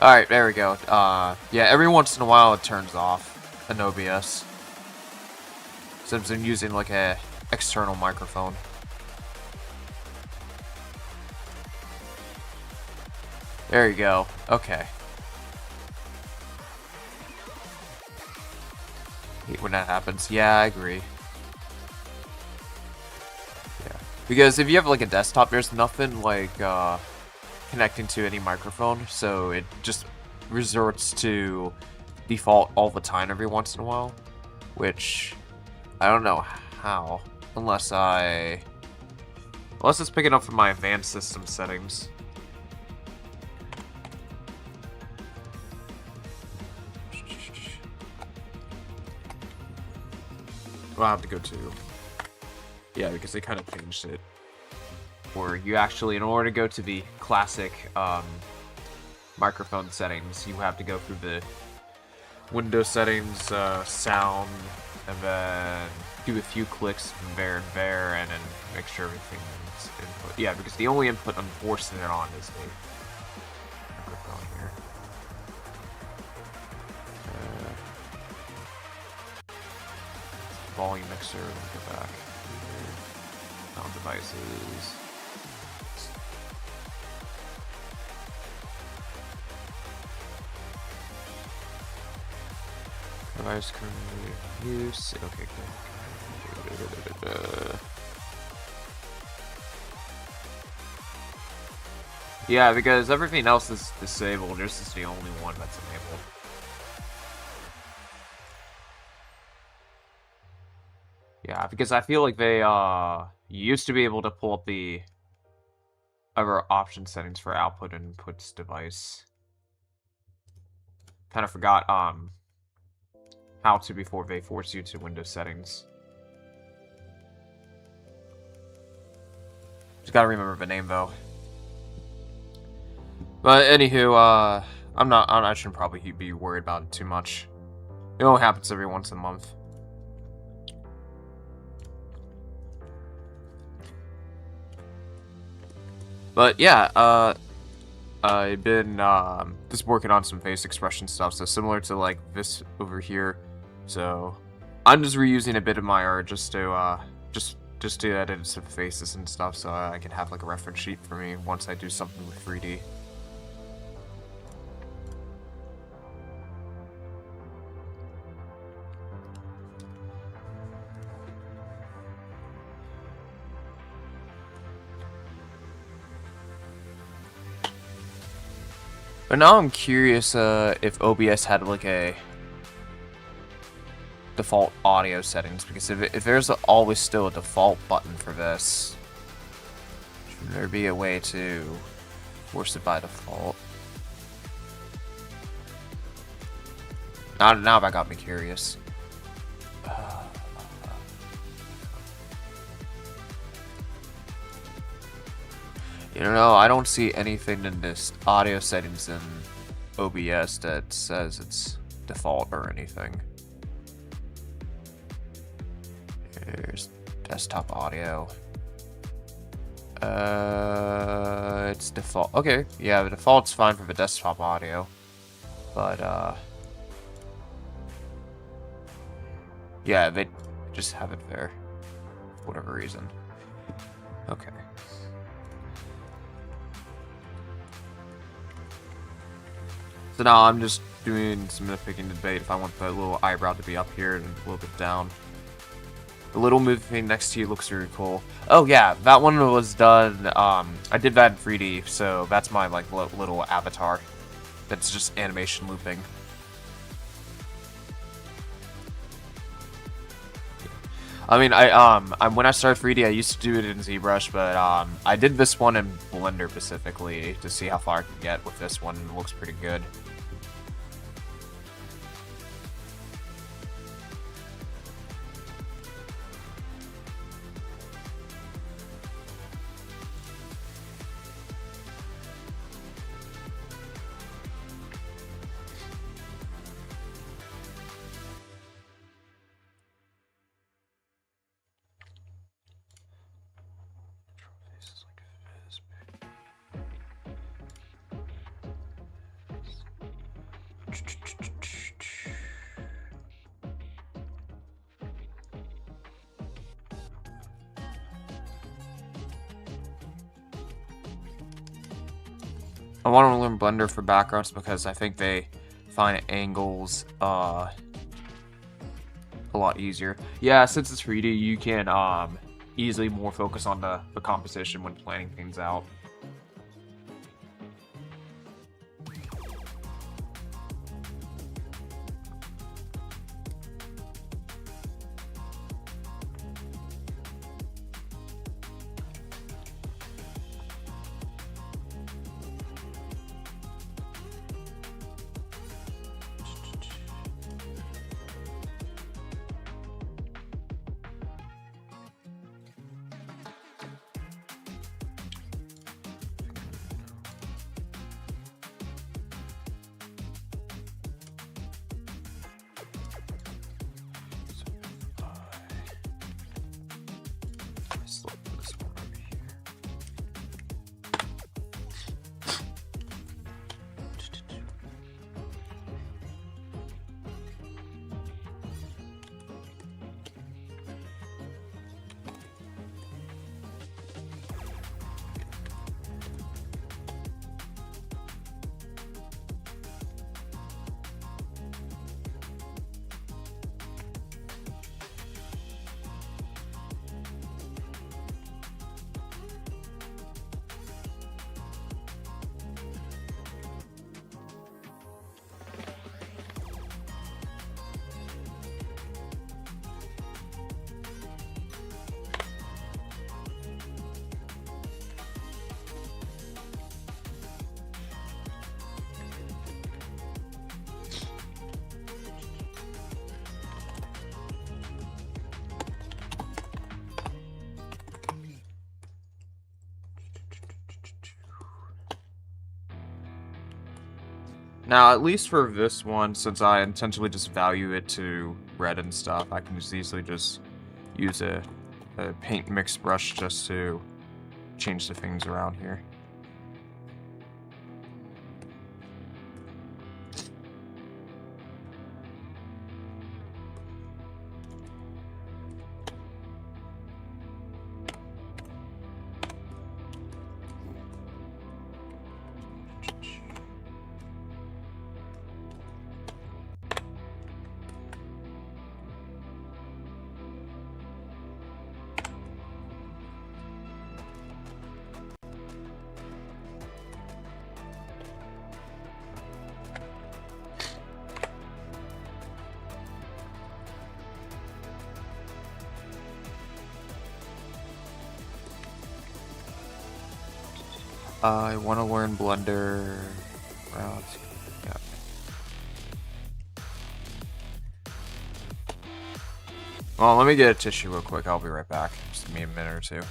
Alright, there we go. Yeah, every once in a while it turns off an OBS. Since I'm using like a external microphone. There you go. Okay. Hate when that happens. Yeah, I agree. Because if you have like a desktop, there's nothing like connecting to any microphone, so it just resorts to default all the time every once in a while, which I don't know how, unless it's picking up from my advanced system settings. I'll have to go to, yeah, because they kind of changed it. Or you actually, in order to go to the classic microphone settings, you have to go through the Windows settings, sound, and then do a few clicks from there, and then make sure everything's input. Yeah, because the only input I'm forcing it on is the microphone here. Volume mixer, let me go back. Sound devices. Device currently use. Okay, good. Yeah, because everything else is disabled. This is the only one that's enabled. Yeah, because I feel like they used to be able to pull up the other option settings for output and inputs device. Kind of forgot how to before they force you to Windows settings. Just gotta remember the name though. But anywho, I shouldn't probably be worried about it too much. It only happens every once in a month. But yeah, I've been just working on some face expression stuff, so similar to like this over here. So I'm just reusing a bit of my art just to edit some faces and stuff, so I can have like a reference sheet for me once I do something with 3D. But now I'm curious if OBS had like a default audio settings, because if there's always still a default button for this, should there be a way to force it by default? Now that got me curious. You know, I don't see anything in this audio settings in OBS that says it's default or anything. Here's desktop audio. It's default. Okay, yeah, the default's fine for the desktop audio. But, yeah, they just have it there. For whatever reason. Okay. So now I'm just doing some nitpicking debate if I want the little eyebrow to be up here and a little bit down. The little movie thing next to you looks really cool. Oh yeah, that one was done, I did that in 3D, so that's my like little avatar. That's just animation looping. I mean, when I started 3D, I used to do it in ZBrush, but I did this one in Blender specifically to see how far I could get with this one. It looks pretty good. I want to learn Blender for backgrounds because I think they find angles a lot easier. Yeah, since it's 3D, you can easily more focus on the composition when planning things out. Now, at least for this one, since I intentionally just value it to red and stuff, I can just easily just use a paint mix brush just to change the things around here. I want to learn Blender routes. Yeah. Well, let me get a tissue real quick. I'll be right back. Just give me a minute or two.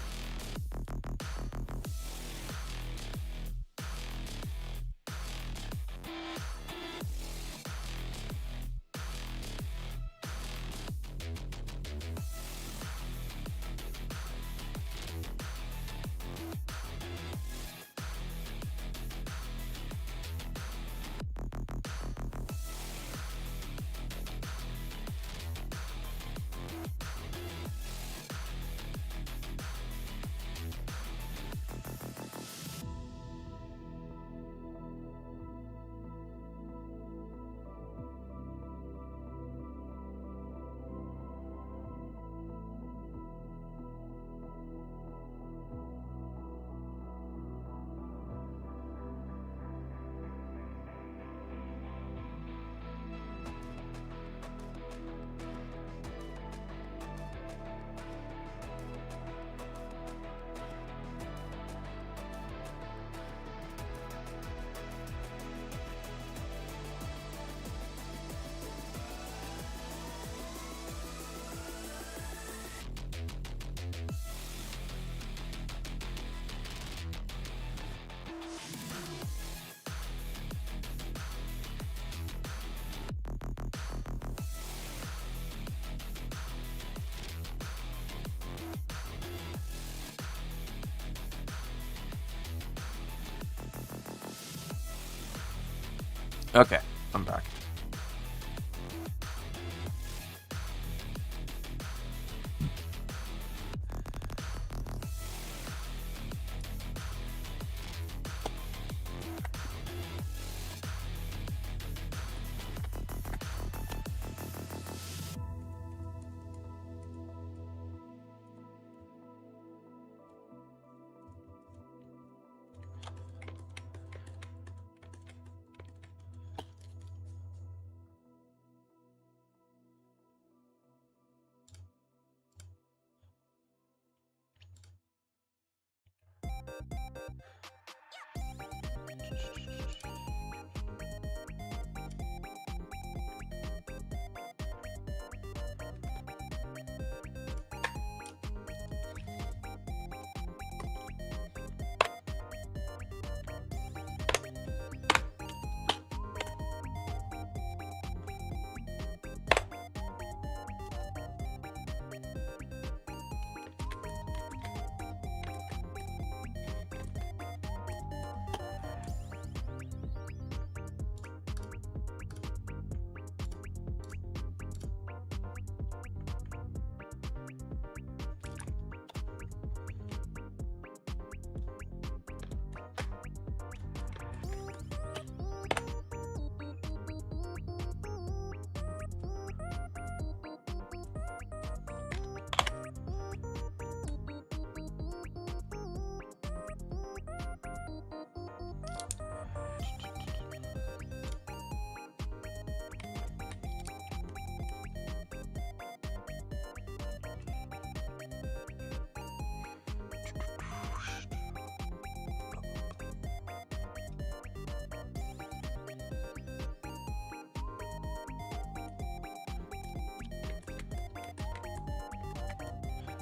Okay, I'm back.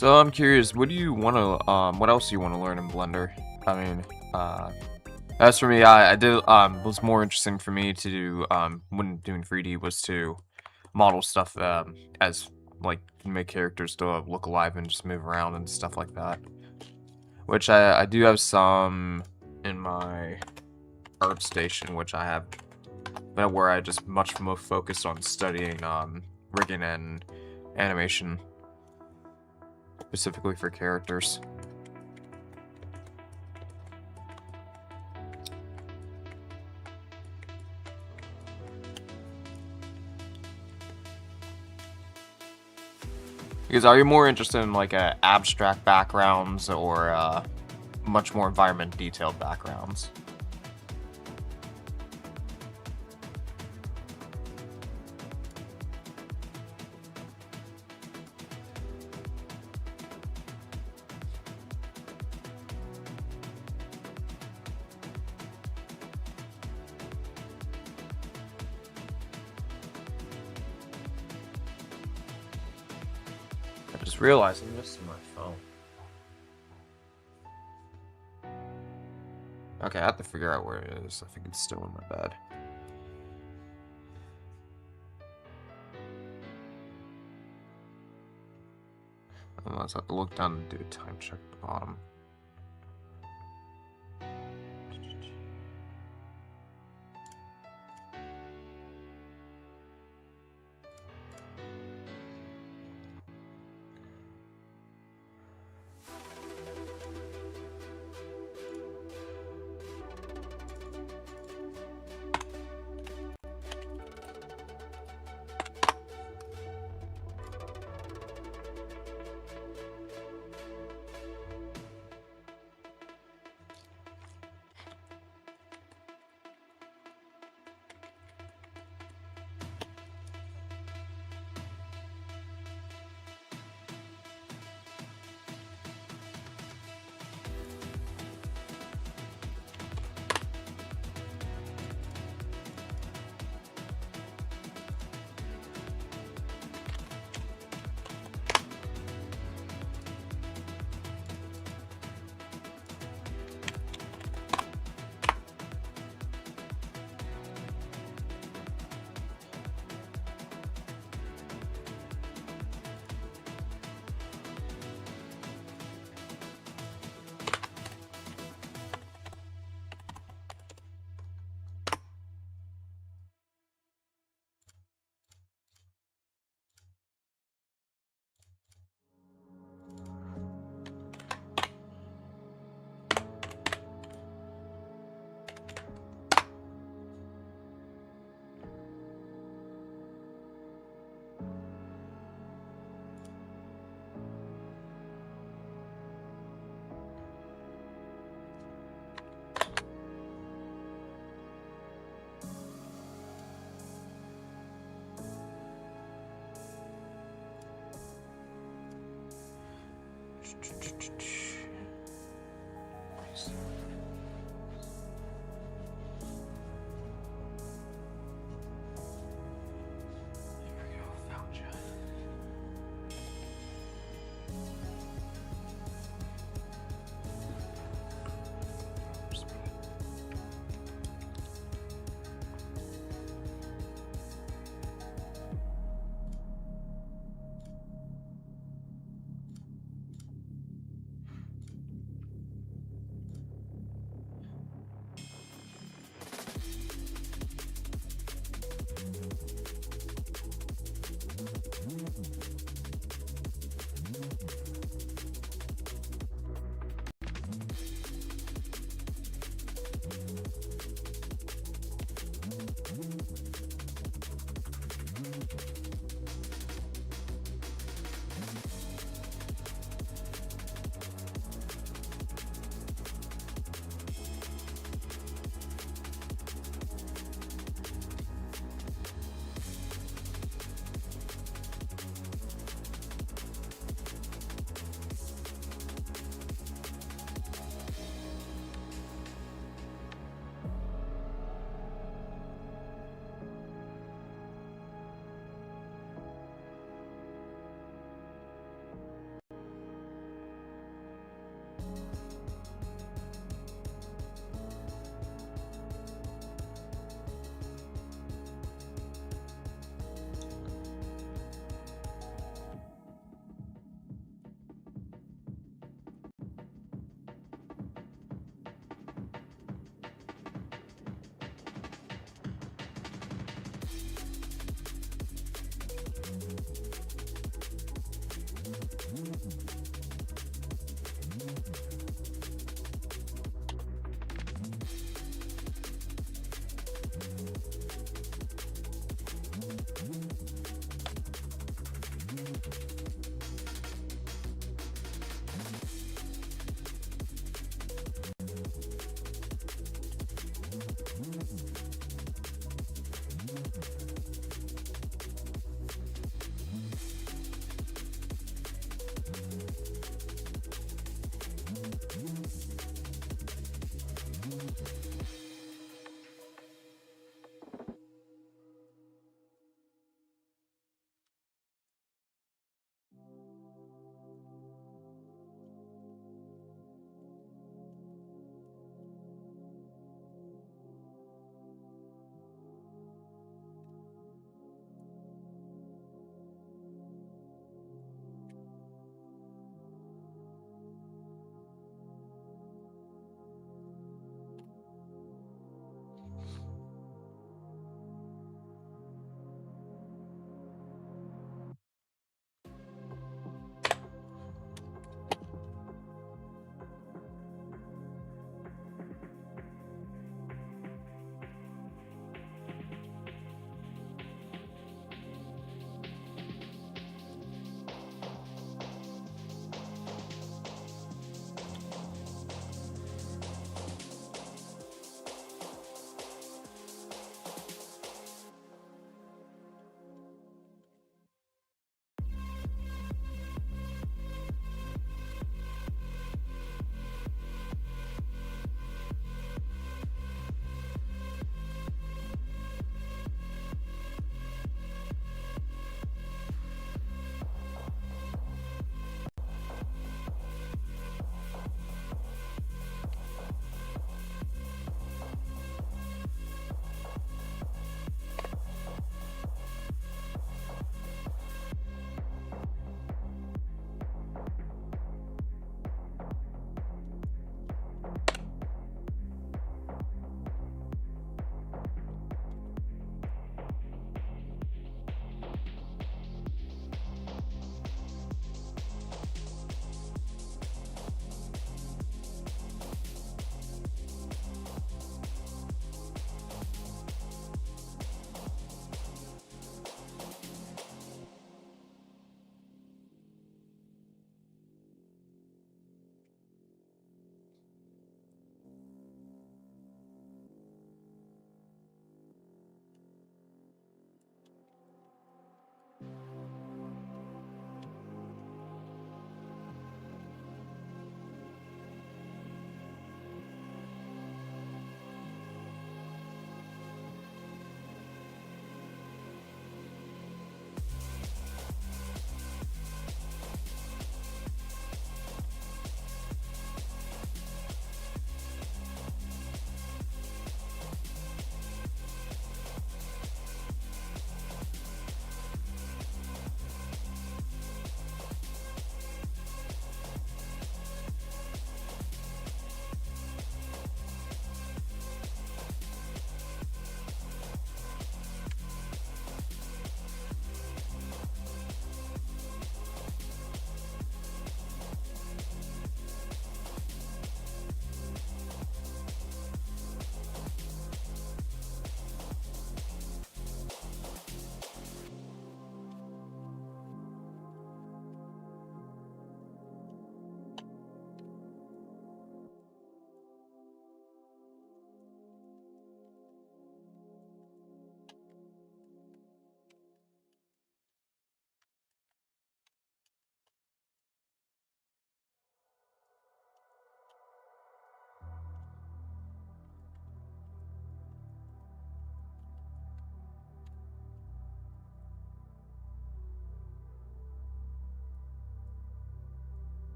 So I'm curious, what do you want to, what else do you want to learn in Blender? I mean, as for me, I did, was more interesting for me to do, when doing 3D was to model stuff, as, like, make characters to look alive and just move around and stuff like that. Which I do have some in my art station, which I have, but where I just much more focused on studying, rigging and animation. Specifically for characters. Because are you more interested in like abstract backgrounds or much more environment detailed backgrounds? I just realized I'm missing my phone. Okay, I have to figure out where it is. I think it's still in my bed. Unless I have to look down and do a time check at the bottom.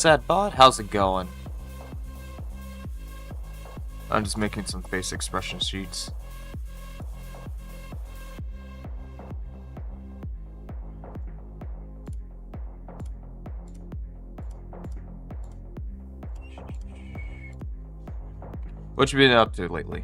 Sadbot, how's it going? I'm just making some face expression sheets. What you been up to lately?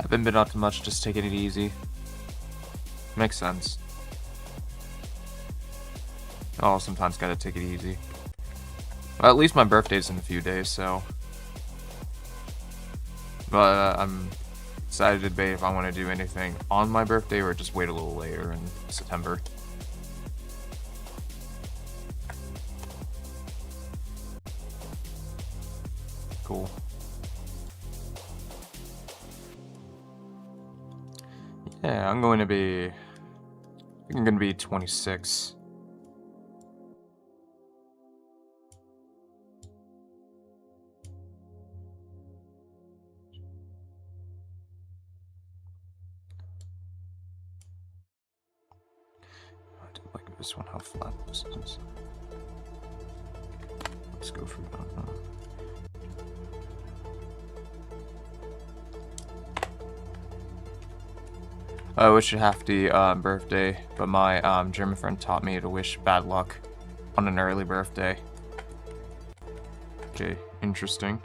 Haven't been up to much, just taking it easy. Makes sense. Oh, sometimes gotta take it easy. Well, at least my birthday's in a few days, so... But I'm decided to debate if I want to do anything on my birthday or just wait a little later in September. Cool. Yeah, I'm going to be... I think I'm going to be 26. I don't like this one, how flat this is. Let's go for that. I wish it hefty birthday, but my German friend taught me to wish bad luck on an early birthday. Okay, interesting.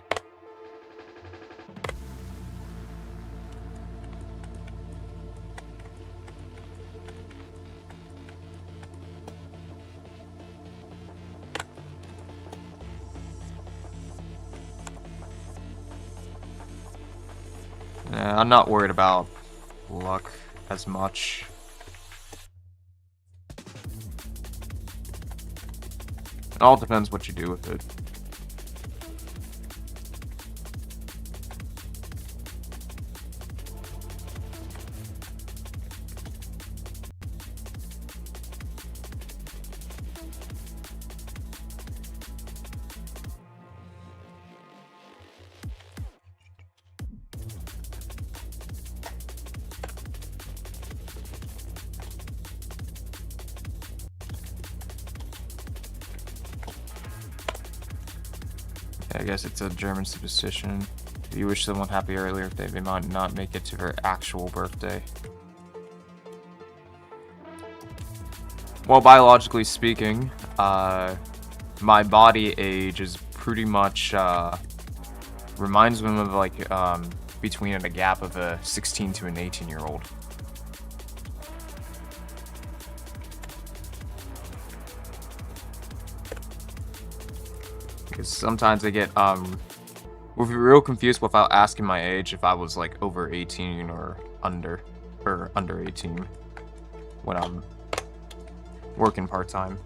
I'm not worried about luck as much. It all depends what you do with it. I guess it's a German superstition. If you wish someone happy earlier, they might not make it to their actual birthday. Well, biologically speaking, my body age is pretty much reminds me of like between a gap of a 16 to an 18-year-old. Because sometimes I get real confused without asking my age if I was like over 18 or under 18 when I'm working part-time.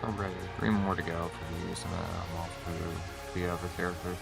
Alright, 3 more to go for these, and then I'm off to the other character.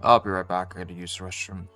I'll be right back. I gotta use the restroom.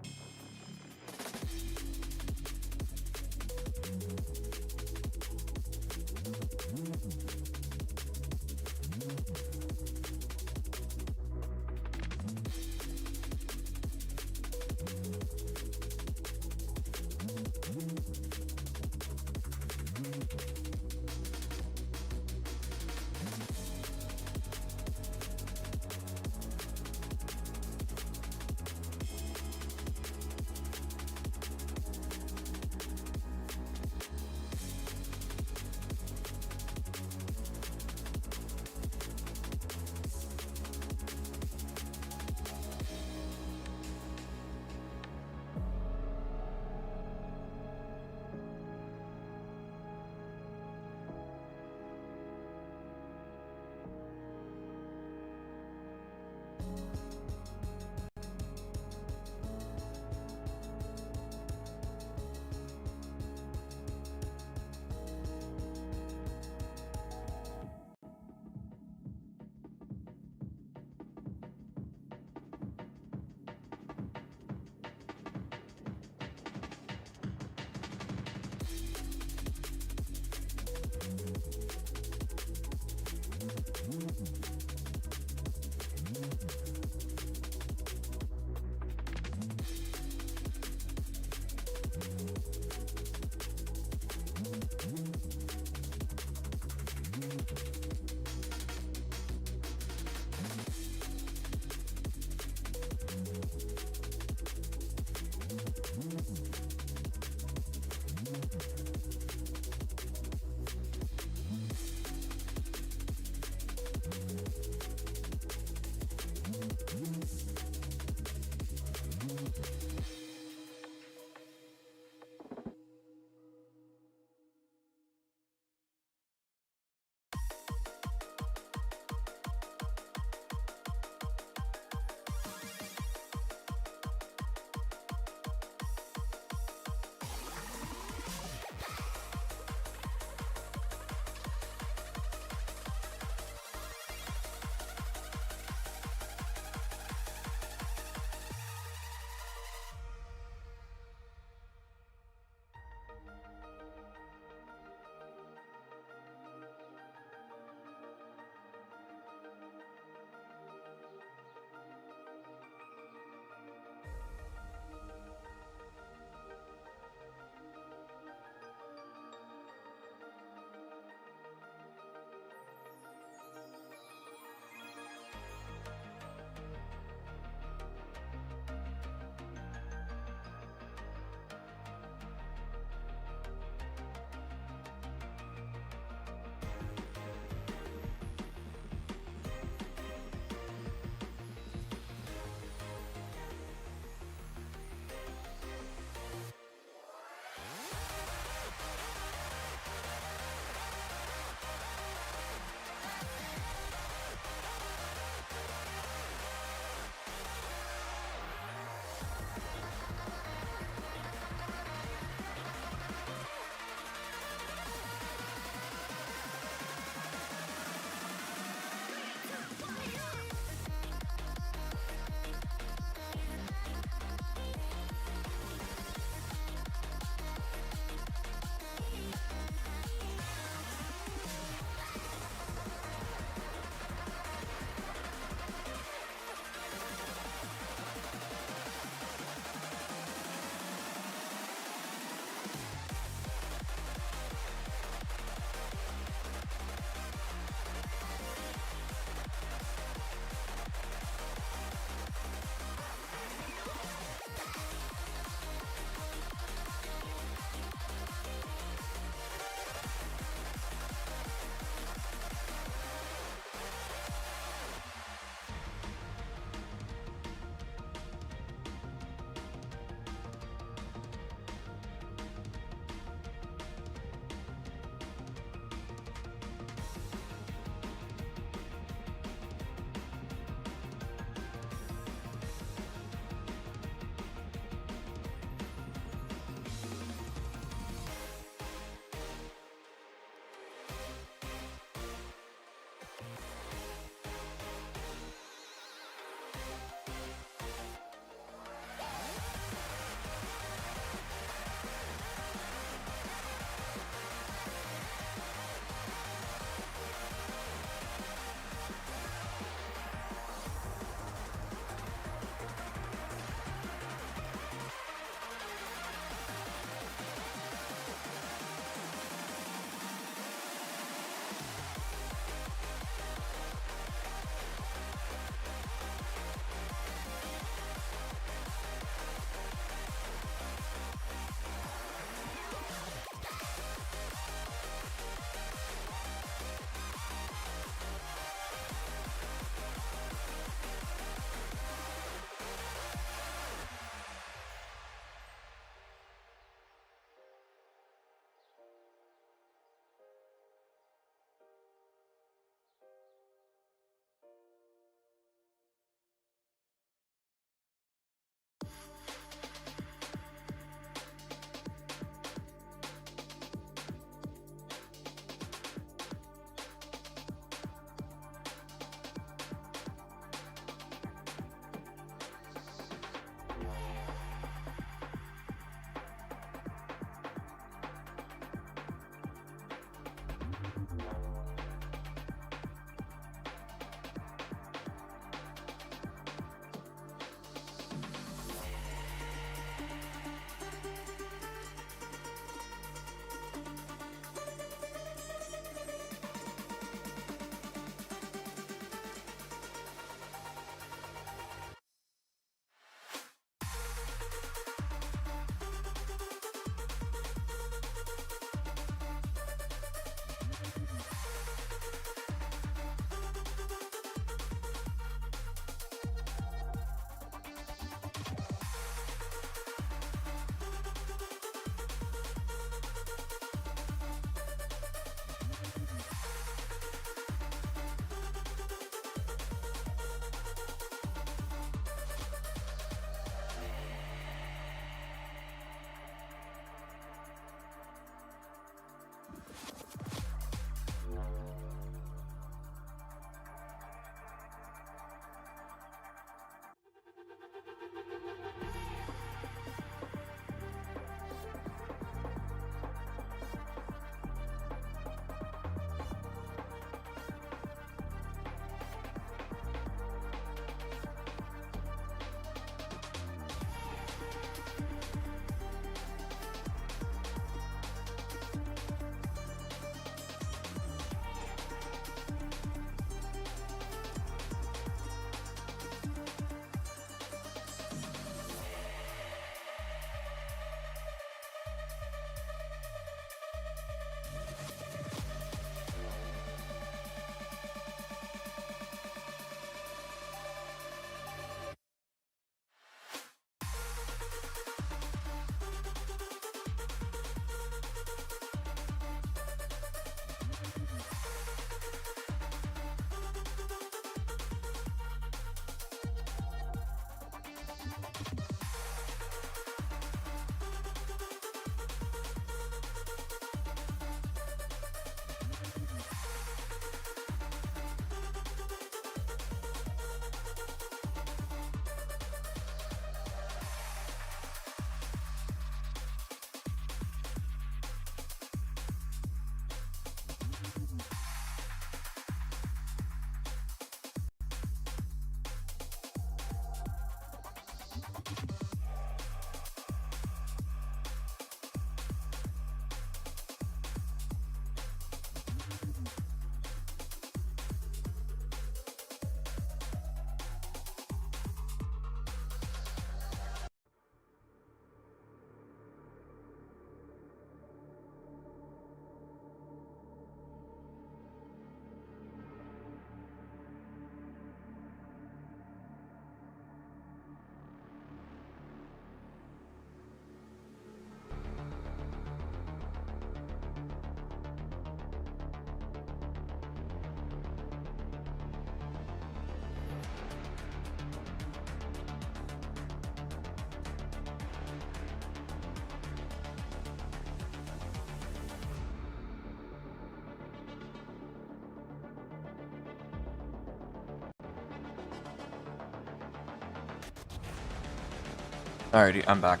Alrighty, I'm back.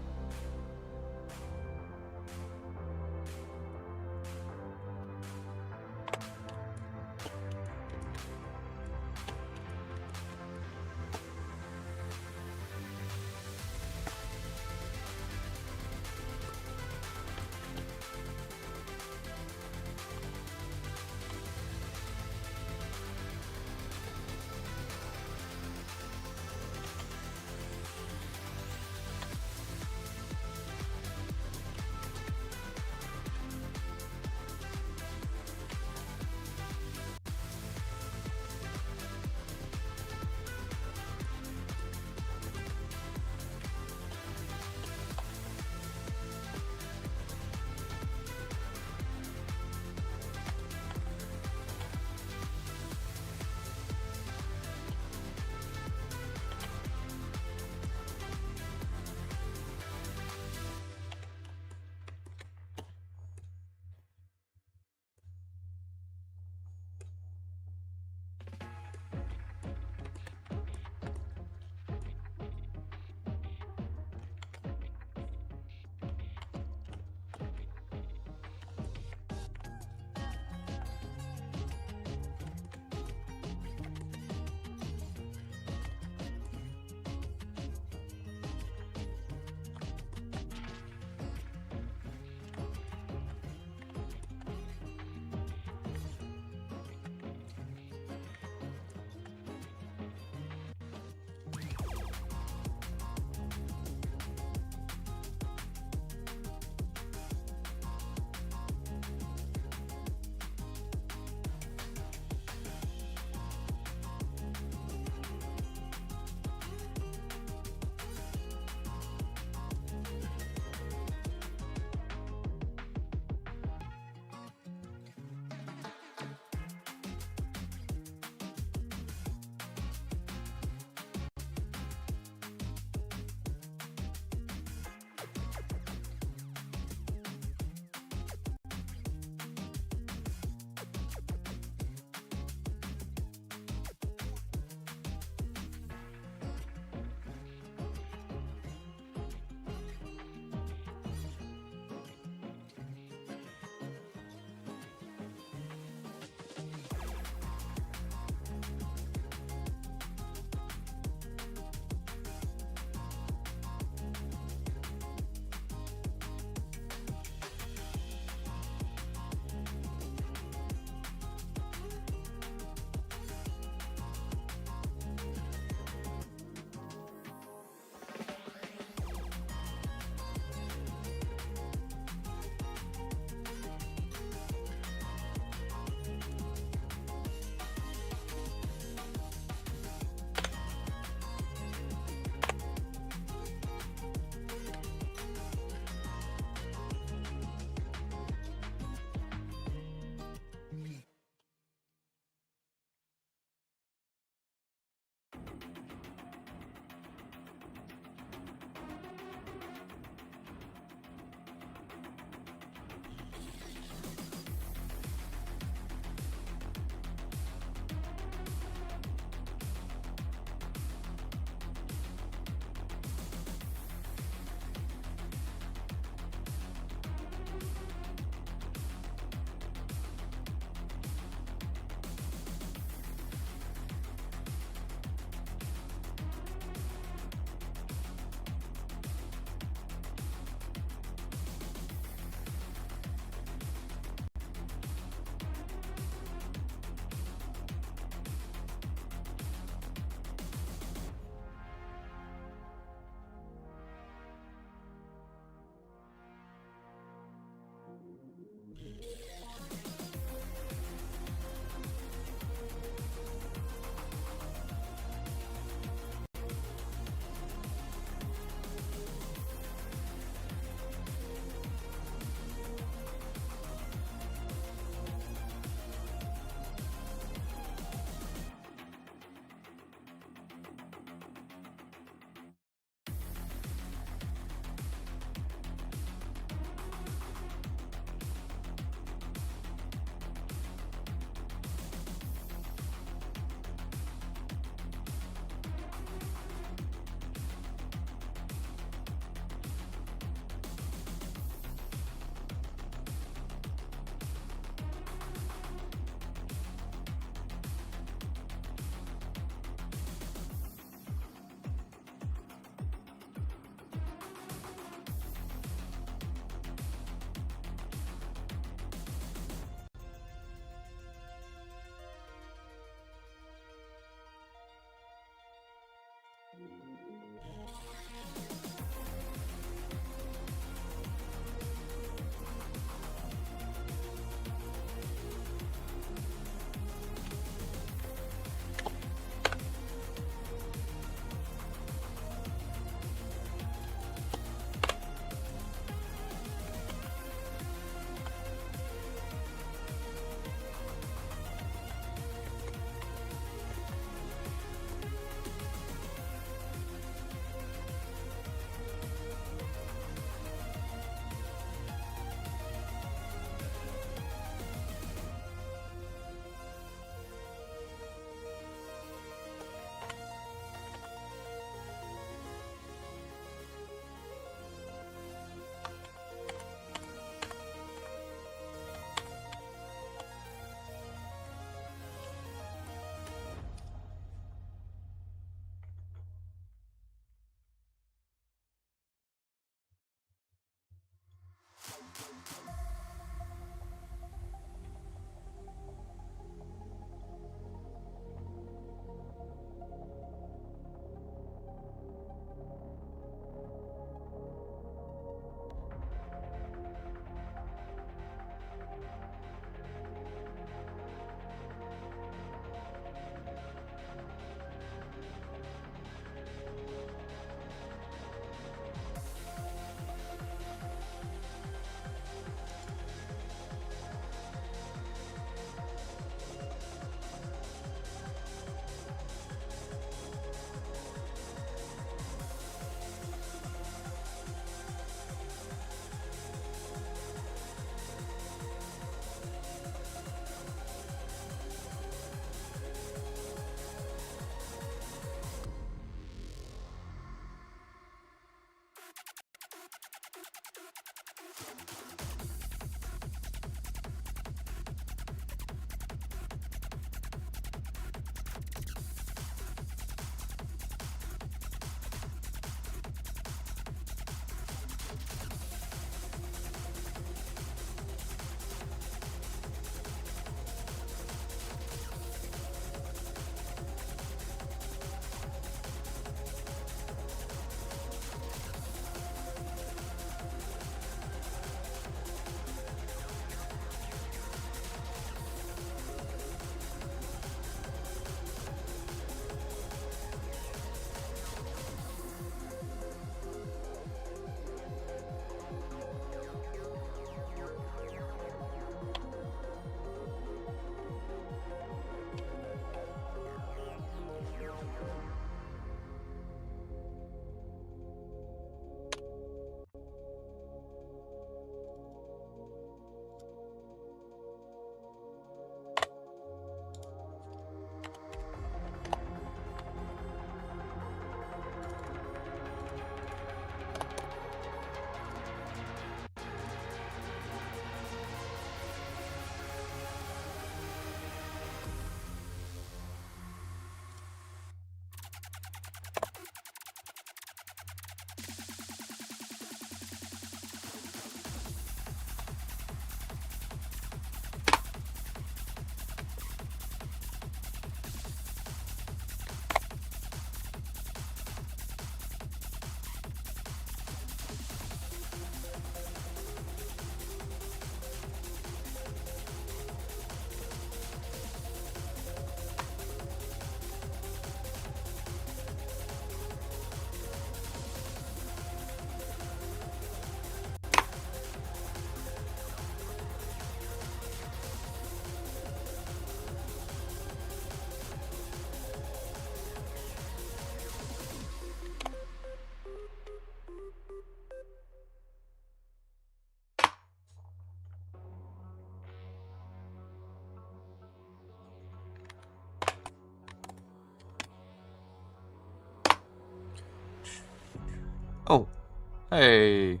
Hey.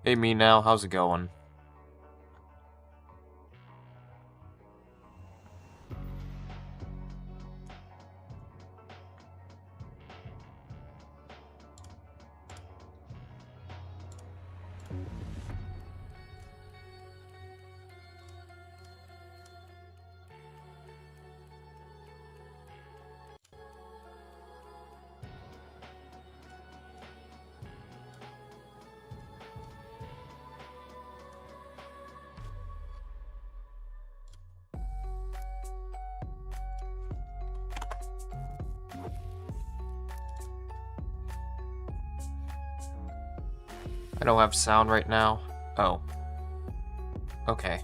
Hey, me now. How's it going? I don't have sound right now. Oh. Okay.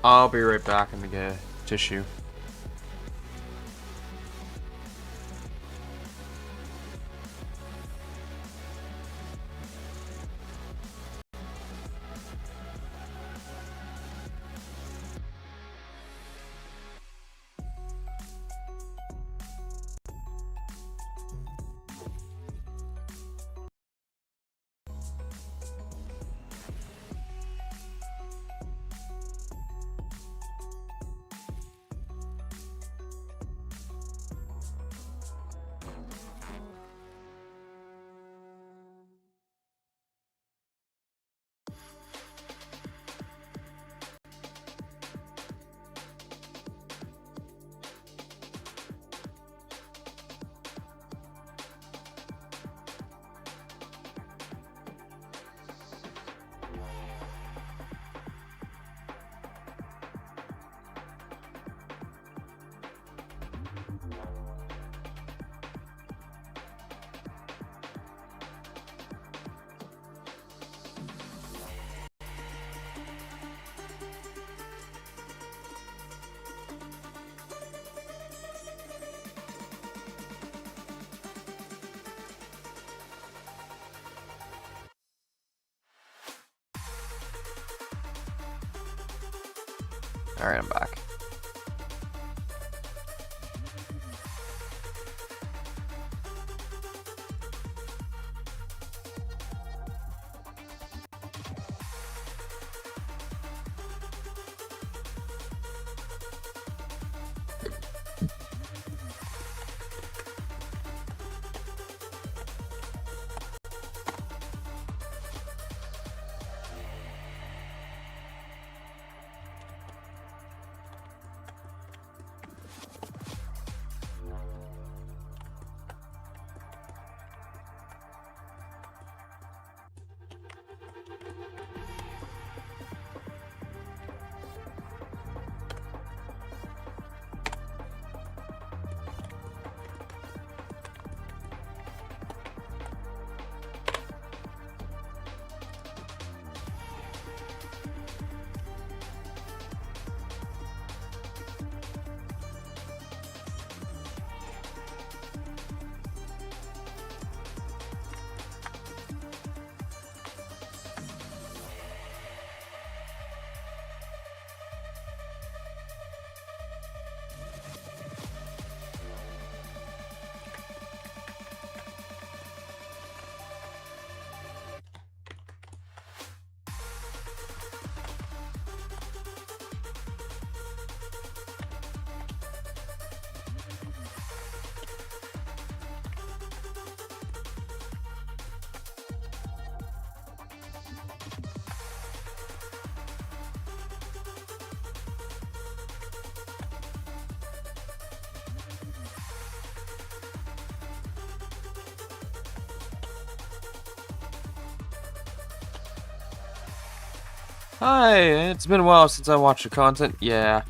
I'll be right back and get a tissue. Alright, I'm back. Hi, it's been a while since I watched your content. Yeah,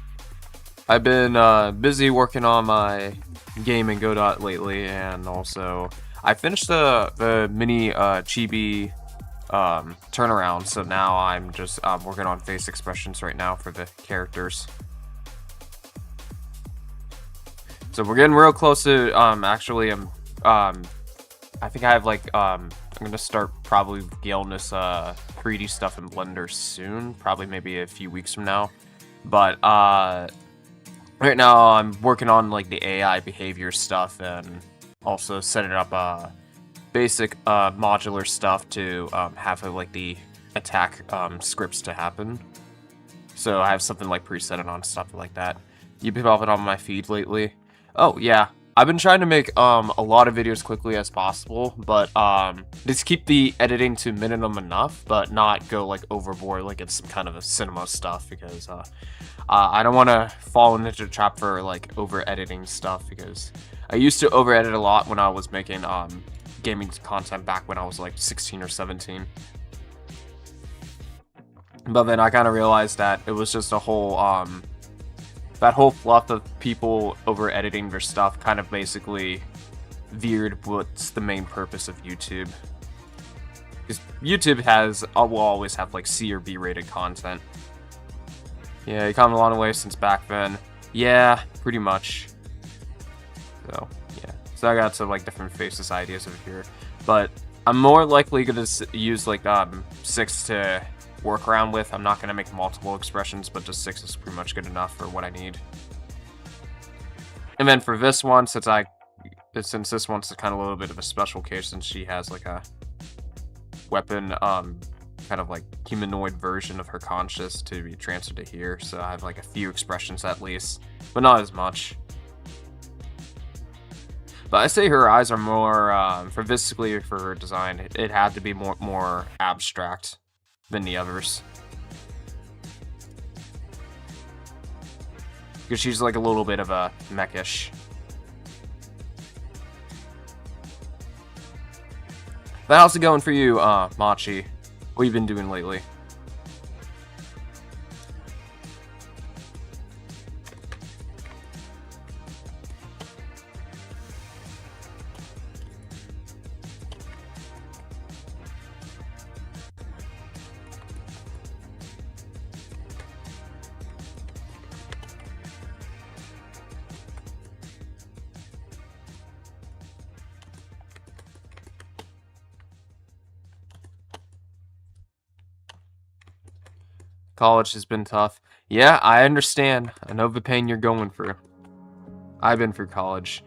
I've been busy working on my game in Godot lately, and also I finished the mini chibi turnaround, so now I'm just working on face expressions right now for the characters. So we're getting real close to actually I think I have like I'm gonna start probably scaling this 3D stuff in Blender soon, probably maybe a few weeks from now. But right now I'm working on like the AI behavior stuff and also setting up basic modular stuff to have like the attack scripts to happen. So I have something like preset on stuff like that. You've been popping on my feed lately. Oh yeah, I've been trying to make a lot of videos quickly as possible, but just keep the editing to minimum enough, but not go like overboard like it's some kind of a cinema stuff, because I don't want to fall into the trap for like over editing stuff, because I used to over edit a lot when I was making gaming content back when I was like 16 or 17. But then I kind of realized that it was just a whole that whole fluff of people over editing their stuff kind of basically veered what's the main purpose of YouTube. Because YouTube will always have like C or B rated content. Yeah, you come a long way since back then. Yeah, pretty much. So, yeah. So I got some like different faces ideas over here. But I'm more likely gonna use like 6 to work around with. I'm not gonna make multiple expressions, but just 6 is pretty much good enough for what I need. And then for this one, since this one's kind of a little bit of a special case, since she has like a weapon, kind of like humanoid version of her conscious to be transferred to here, so I have like a few expressions at least, but not as much. But I say her eyes are more, for physically for her design, it had to be more abstract than the others. Because she's like a little bit of a mechish. But how's it going for you, Machi? What have you been doing lately? College has been tough. Yeah, I understand. I know the pain you're going through. I've been through college.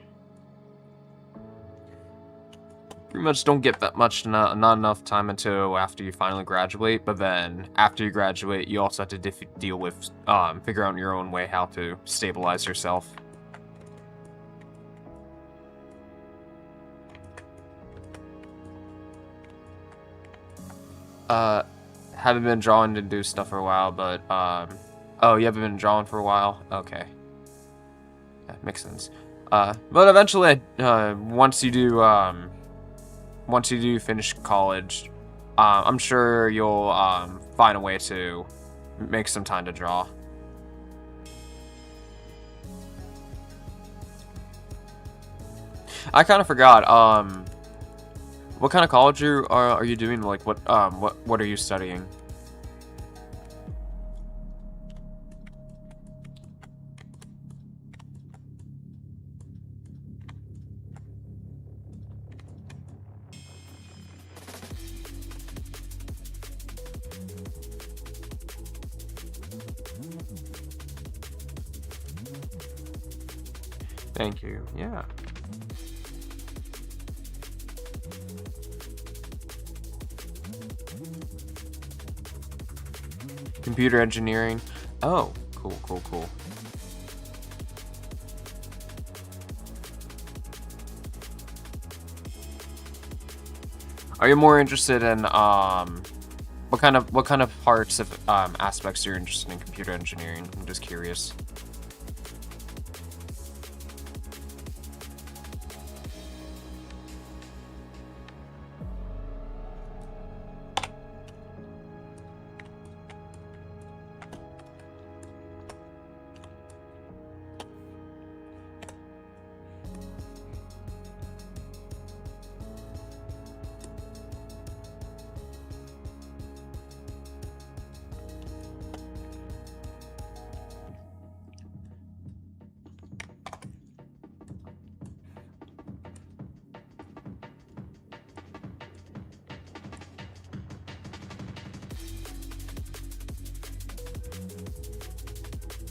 Pretty much don't get that much, not enough time until after you finally graduate, but then after you graduate, you also have to deal with, figure out your own way how to stabilize yourself. Haven't been drawing to do stuff for a while, but, oh, you haven't been drawing for a while? Okay. That makes sense. But eventually, once you do finish college, I'm sure you'll, find a way to make some time to draw. I kind of forgot, what kind of college are you doing? Like, what are you studying? Thank you. Yeah. Computer engineering. Oh, cool. Are you more interested in what kind of parts of aspects you're interested in computer engineering? I'm just curious.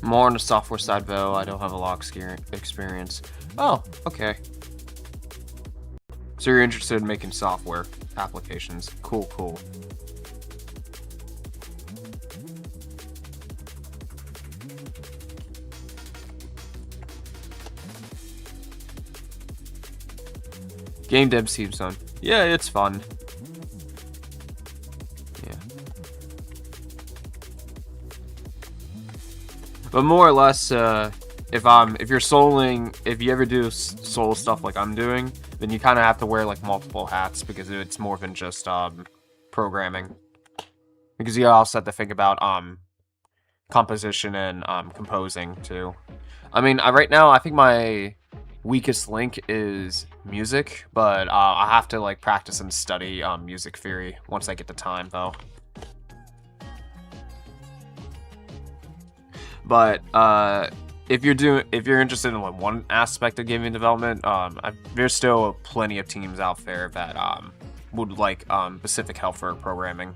More on the software side, though. I don't have a lot of experience. Oh, okay. So you're interested in making software applications. Cool, cool. Game dev seems fun. Yeah, it's fun. Yeah. But more or less, if you ever do solo stuff like I'm doing, then you kind of have to wear like multiple hats because it's more than just programming. Because you also have to think about composition and composing too. I mean, right now I think my weakest link is music, but I have to like practice and study music theory once I get the time though. But if you're interested in like one aspect of gaming development, there's still plenty of teams out there that would like specific help for programming.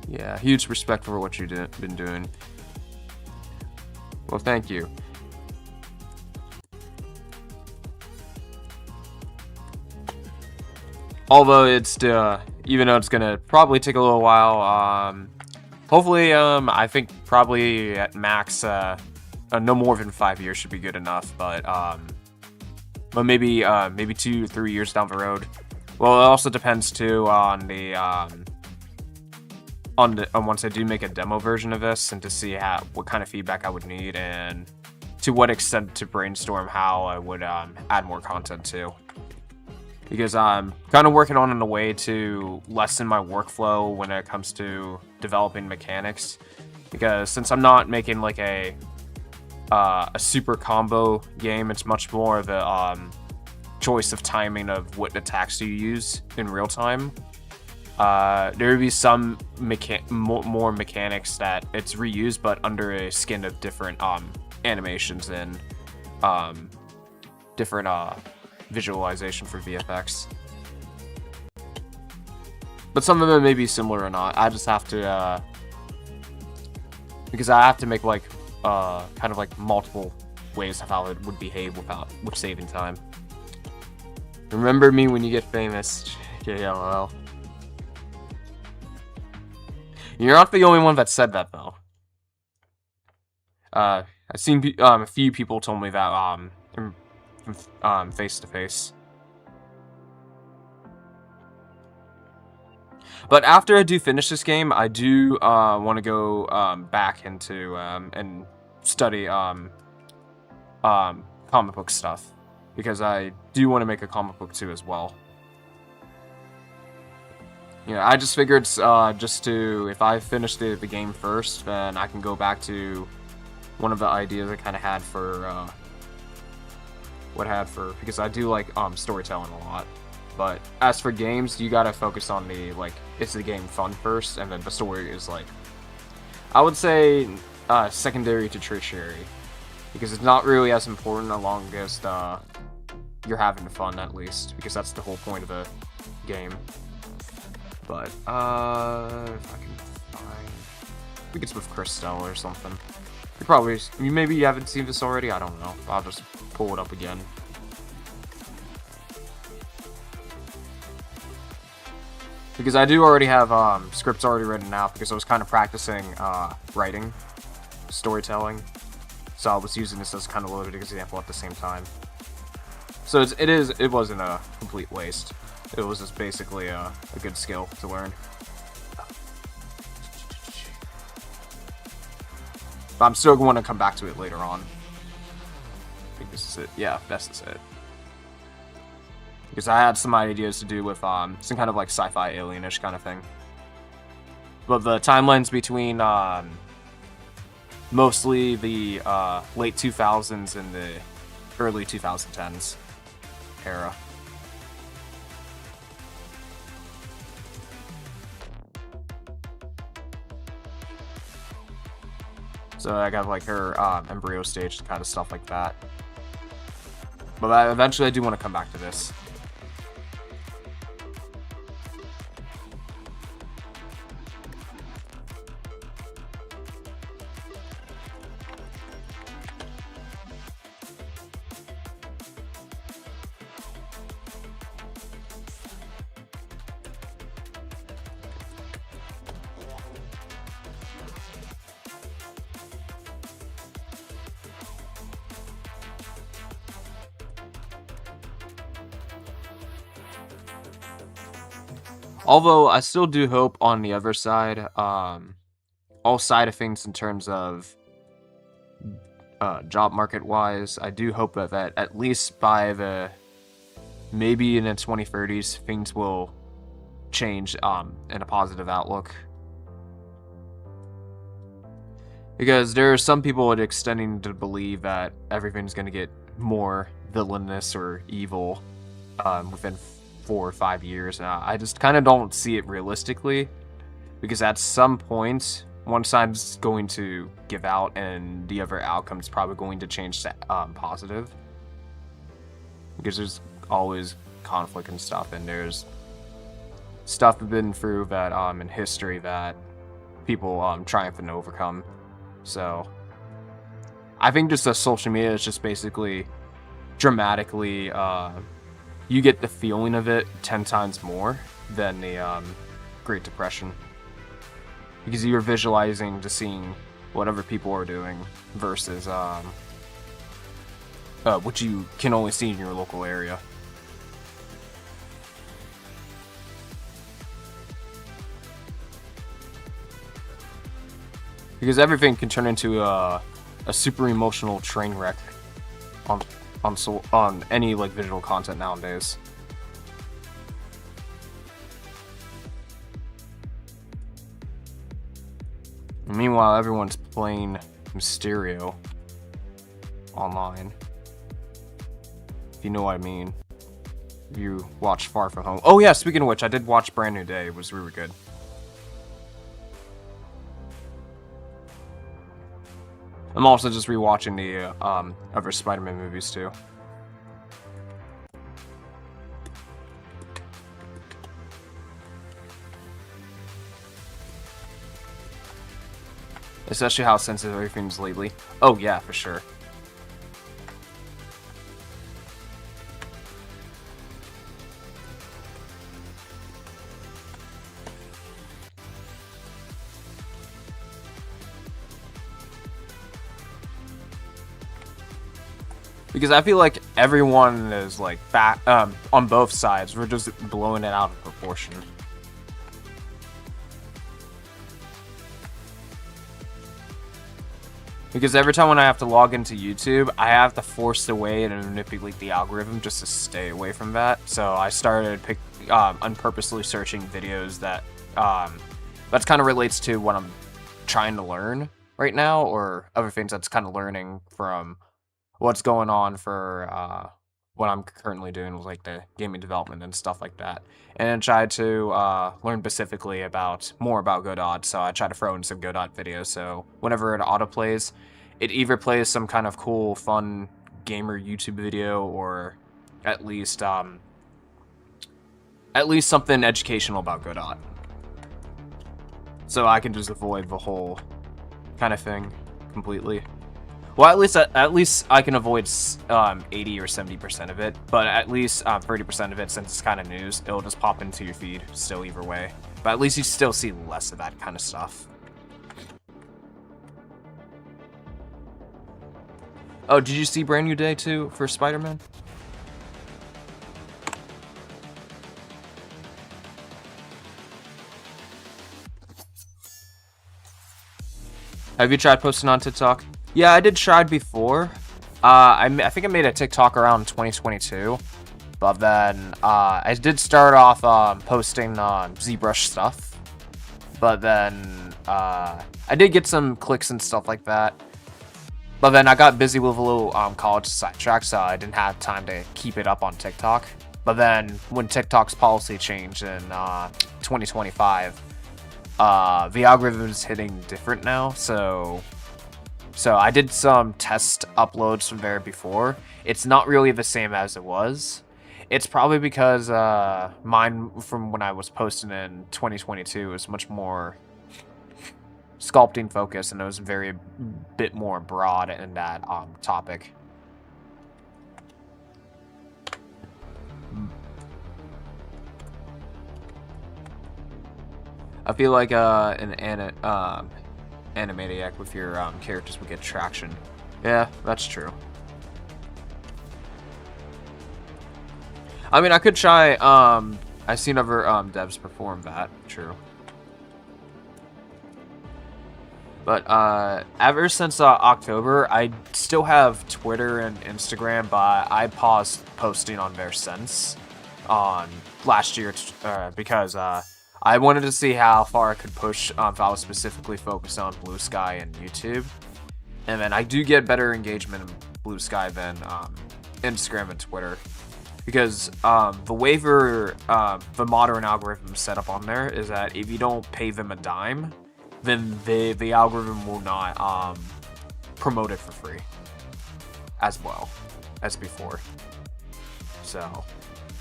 Yeah, huge respect for what you've been doing. Well, thank you. Although it's even though it's gonna probably take a little while, hopefully, I think probably at max, no more than 5 years should be good enough. But maybe 2-3 years down the road. Well, it also depends too on the once I do make a demo version of this and to see what kind of feedback I would need and to what extent to brainstorm how I would add more content to. Because I'm kind of working on a way to lessen my workflow when it comes to developing mechanics. Because since I'm not making like a super combo game, it's much more of a choice of timing of what attacks you use in real time. There would be some more mechanics that it's reused, but under a skin of different animations and different visualization for VFX. But some of them may be similar or not. I just have to because I have to make like kind of like multiple ways of how it would behave with saving time. Remember me when you get famous, JLL. You're not the only one that said that, though. I've seen a few people told me that face to face. But after I do finish this game, I do want to go back into and study comic book stuff because I do want to make a comic book too as well. Yeah, I just figured if I finish the game first, then I can go back to one of the ideas I kind of had for because I do like storytelling a lot. But as for games, you gotta focus on is the game fun first, and then the story is like, I would say secondary to tertiary, because it's not really as important as long as you're having fun at least, because that's the whole point of a game. But, if I can find... I think it's with Crystal or something. Maybe you haven't seen this already, I don't know. I'll just pull it up again. Because I do already have scripts already written out, because I was kind of practicing writing, storytelling. So I was using this as kind of a loaded example at the same time. So it wasn't a complete waste. It was just basically a good skill to learn. But I'm still going to come back to it later on. I think this is it. Yeah, this is it. Because I had some ideas to do with some kind of like sci-fi alienish kind of thing. But the timelines between mostly the late 2000s and the early 2010s era. So I got like her embryo stage, kind of stuff like that. But eventually I do want to come back to this. Although I still do hope on the other side, all side of things in terms of job market wise, I do hope that at least by maybe in the 2030s, things will change in a positive outlook. Because there are some people extending to believe that everything's going to get more villainous or evil within 4 or 5 years. I just kind of don't see it realistically, because at some point, one side's going to give out and the other outcome's probably going to change to positive. Because there's always conflict and stuff, and there's stuff we've been through that in history that people triumph and overcome. So I think just the social media is just basically dramatically you get the feeling of it 10 times more than the Great Depression, because you're visualizing to seeing what other people are doing versus what you can only see in your local area. Because everything can turn into a super emotional train wreck on any like visual content nowadays. Meanwhile, everyone's playing Mysterio online. If you know what I mean. If you watch Far From Home. Oh yeah, speaking of which, I did watch Brand New Day. It was really good. I'm also just rewatching the other Spider-Man movies too. Especially how sensitive everything's lately. Oh yeah, for sure. Because I feel like everyone is like back on both sides. We're just blowing it out of proportion. Because every time when I have to log into YouTube, I have to force away and manipulate the algorithm just to stay away from that. So I started unpurposely searching videos that that's kind of relates to what I'm trying to learn right now, or other things that's kind of learning from what's going on for what I'm currently doing with like the gaming development and stuff like that. And I tried to learn specifically more about Godot, so I try to throw in some Godot videos, so whenever it autoplays, it either plays some kind of cool, fun gamer YouTube video, or at least something educational about Godot. So I can just avoid the whole kind of thing completely. Well, at least I can avoid 80 or 70% of it, but at least 30% of it, since it's kind of news, it'll just pop into your feed still either way. But at least you still see less of that kind of stuff. Oh, did you see Brand New Day too for Spider-Man? Have you tried posting on TikTok? Yeah, I did try before. I think I made a TikTok around 2022, but then I did start off posting ZBrush stuff, but then I did get some clicks and stuff like that. But then I got busy with a little college sidetrack, so I didn't have time to keep it up on TikTok. But then when TikTok's policy changed in 2025, the algorithm is hitting different now, so So I did some test uploads from there before. It's not really the same as it was. It's probably because mine from when I was posting in 2022 was much more sculpting focused, and it was very bit more broad in that topic. I feel like an animaniac with your characters would get traction. Yeah, that's true. I mean, I could try. I've seen other devs perform that. True. But ever since October, I still have Twitter and Instagram, but I paused posting on there since on last year because I wanted to see how far I could push if I was specifically focused on Blue Sky and YouTube. And then I do get better engagement in Blue Sky than Instagram and Twitter. Because the way the modern algorithm set up on there is that if you don't pay them a dime, then the algorithm will not promote it for free as well as before. So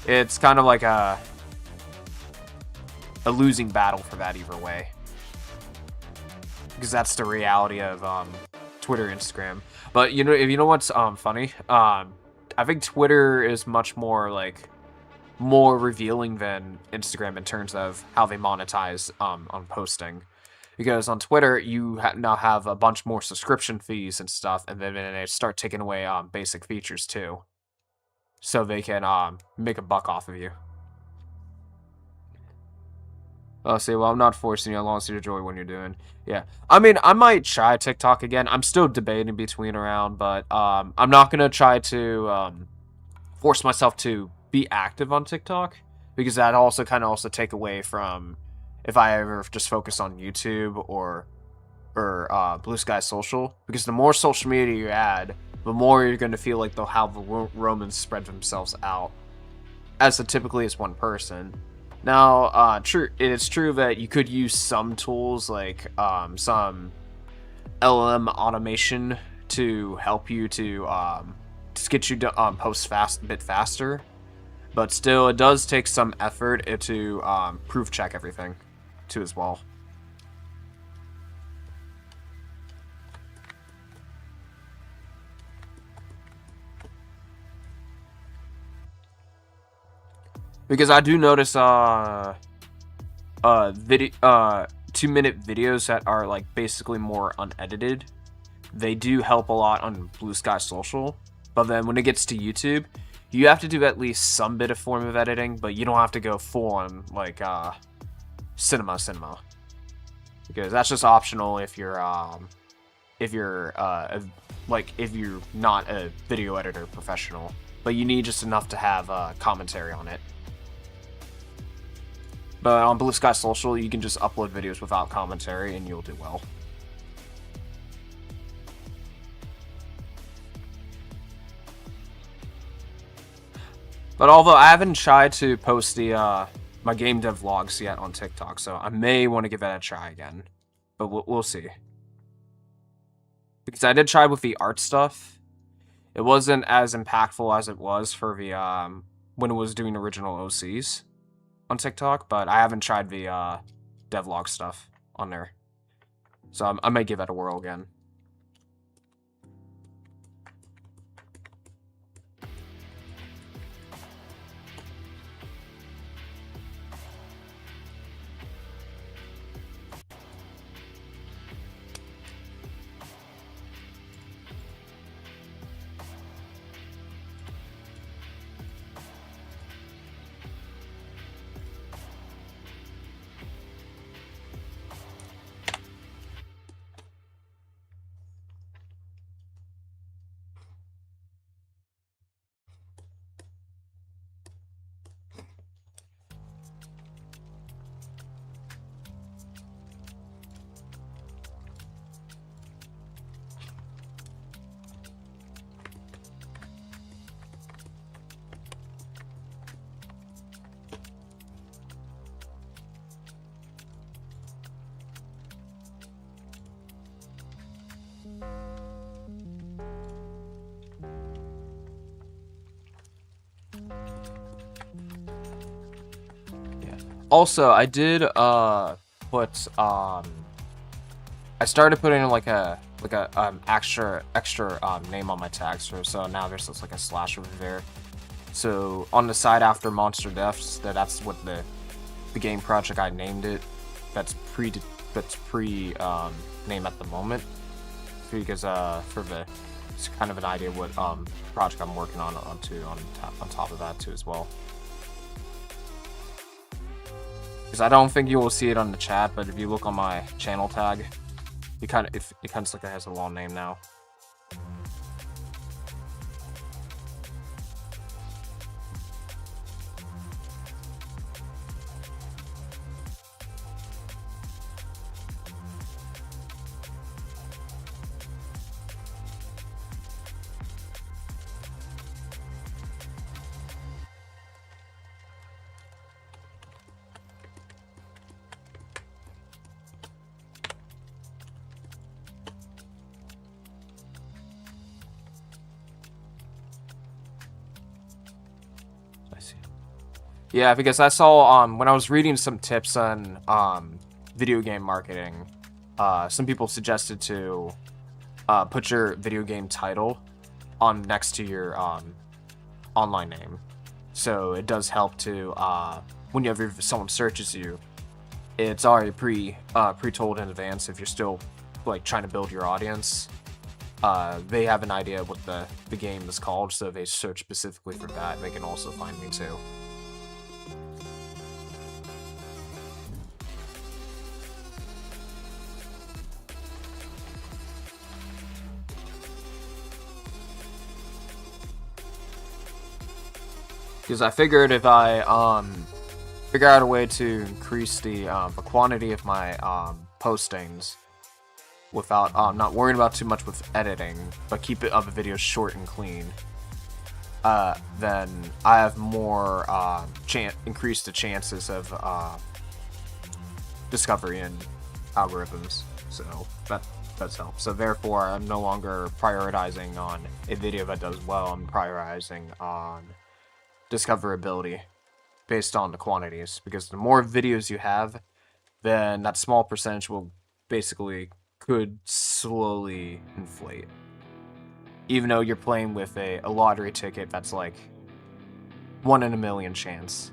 it's kind of like a losing battle for that either way. Because that's the reality of Twitter, Instagram. But you know what's funny? I think Twitter is much more more revealing than Instagram in terms of how they monetize on posting. Because on Twitter, you now have a bunch more subscription fees and stuff, and then they start taking away basic features too. So they can make a buck off of you. I'll say, well, I'm not forcing you. I want you to enjoy what you're doing. Yeah. I mean, I might try TikTok again. I'm still debating between around, but I'm not going to try to force myself to be active on TikTok, because that also kind of take away from if I ever just focus on YouTube or Blue Sky Social. Because the more social media you add, the more you're going to feel like how the Romans spread themselves out as typically as one person. Now, it is true that you could use some tools like some LLM automation to help you to get you to post a bit faster, but still, it does take some effort to proof check everything too as well. Because I do notice 2-minute videos that are basically more unedited, they do help a lot on Blue Sky Social. But then when it gets to YouTube, you have to do at least some bit of form of editing, but you don't have to go full on cinema. Because that's just optional if you're not a video editor professional, but you need just enough to have commentary on it. But on Blue Sky Social, you can just upload videos without commentary and you'll do well. But although I haven't tried to post my game dev vlogs yet on TikTok, so I may want to give that a try again. But we'll see. Because I did try with the art stuff. It wasn't as impactful as it was for the when it was doing original OCs on TikTok, but I haven't tried the devlog stuff on there. So I might give that a whirl again. Also, I did put I started putting in like a extra name on my tags, so now there's just like a slash over there. So on the side after Monster Deaths, that's what the game project I named it. That's pre name at the moment, because for the it's kind of an idea what project I'm working on top of that too as well. Because I don't think you will see it on the chat, but if you look on my channel tag, it kind of looks like it has a long name now. Yeah, because I saw when I was reading some tips on video game marketing, some people suggested to put your video game title on next to your online name, so it does help to whenever someone searches you, it's already pre-told in advance. If you're still like trying to build your audience, they have an idea what the game is called, so if they search specifically for that, they can also find me too. Because I figured if I figure out a way to increase the quantity of my postings without not worrying about too much with editing, but keep it of the videos short and clean, then I have more increase the chances of discovery in algorithms. So that does help. So therefore, I'm no longer prioritizing on a video that does well. I'm prioritizing on discoverability based on the quantities, because the more videos you have, then that small percentage will could slowly inflate, even though you're playing with a lottery ticket that's like 1 in a million chance,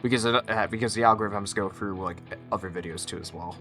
because the algorithms go through like other videos too as well.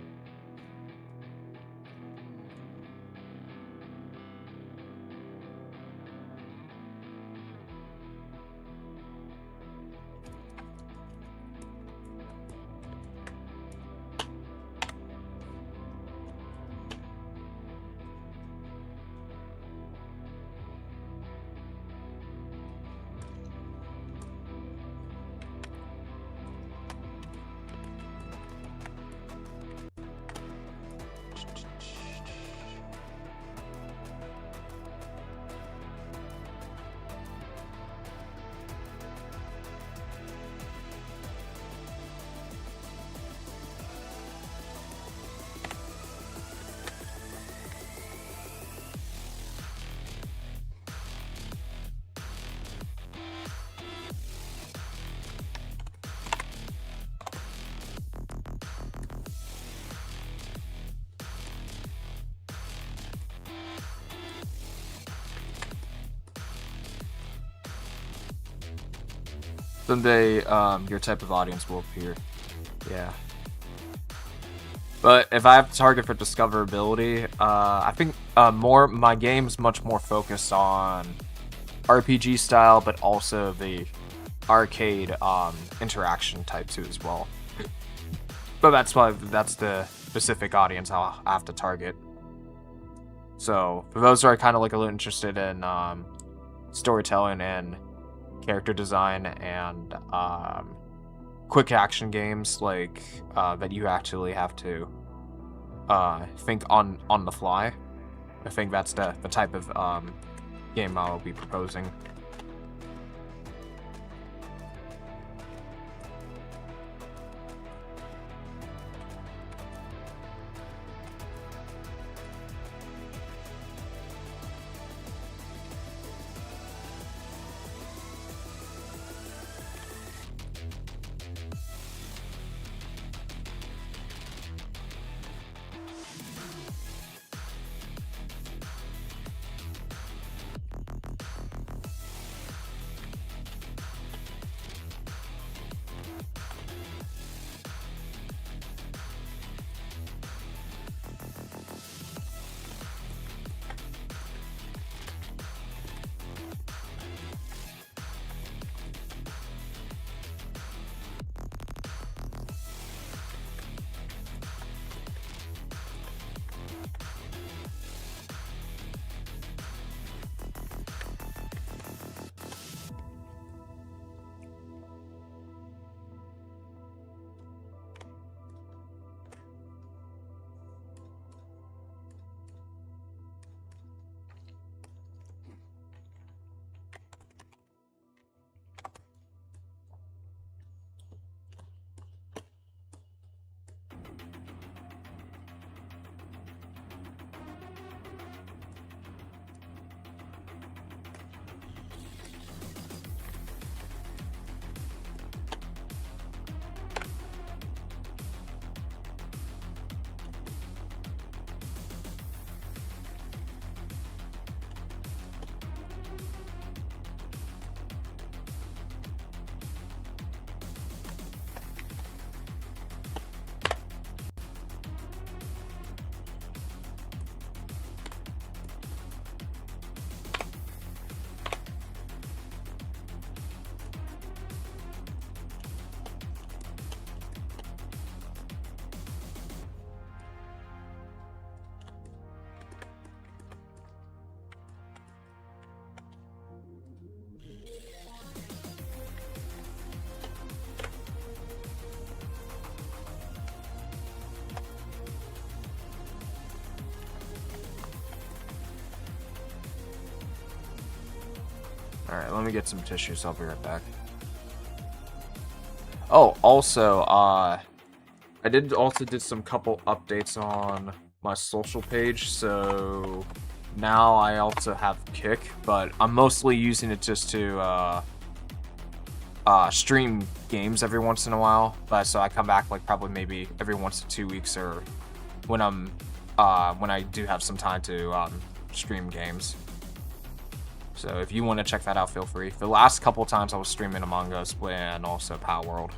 Someday, your type of audience will appear. Yeah. But if I have to target for discoverability, I think my game's much more focused on RPG style, but also the arcade interaction type too as well. But that's the specific audience I'll have to target. So for those who are kind of like a little interested in storytelling and character design and quick action games like that you actually have to think on the fly, I think that's the type of game I'll be proposing. Alright, let me get some tissues. I'll be right back. Oh, also, I did some couple updates on my social page, so now I also have Kick, but I'm mostly using it just to stream games every once in a while. But so I come back like probably maybe every once to 2 weeks, or when I do have some time to stream games. So if you want to check that out, feel free. The last couple times I was streaming Among Us and also Power World.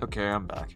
Okay, I'm back.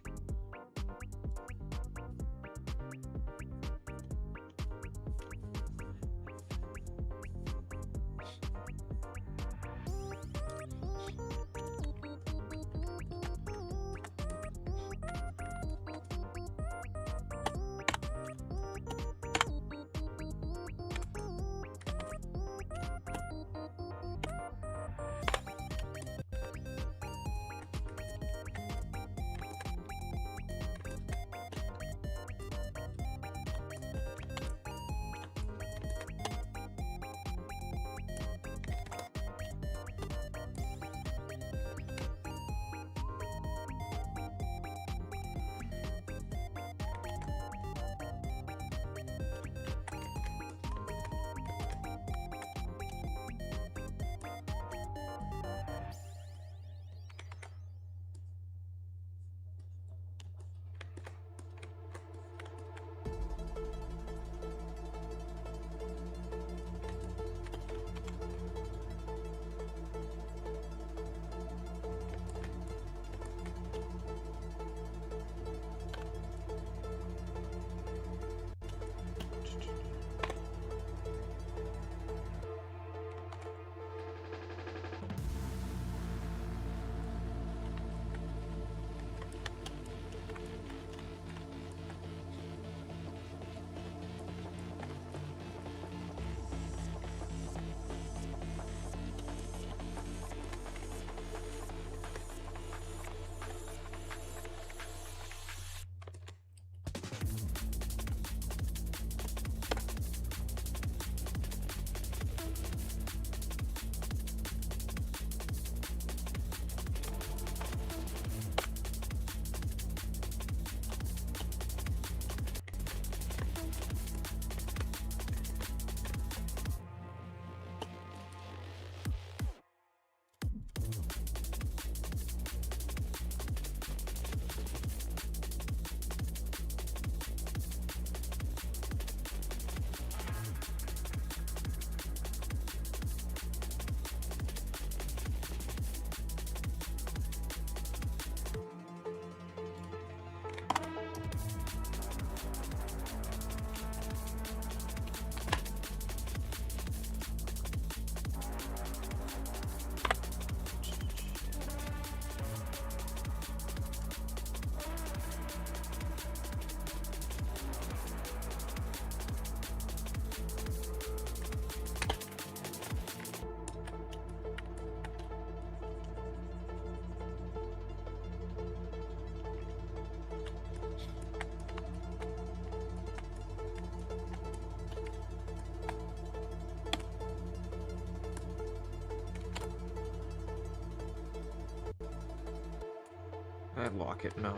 I lock it? No.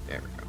There we go.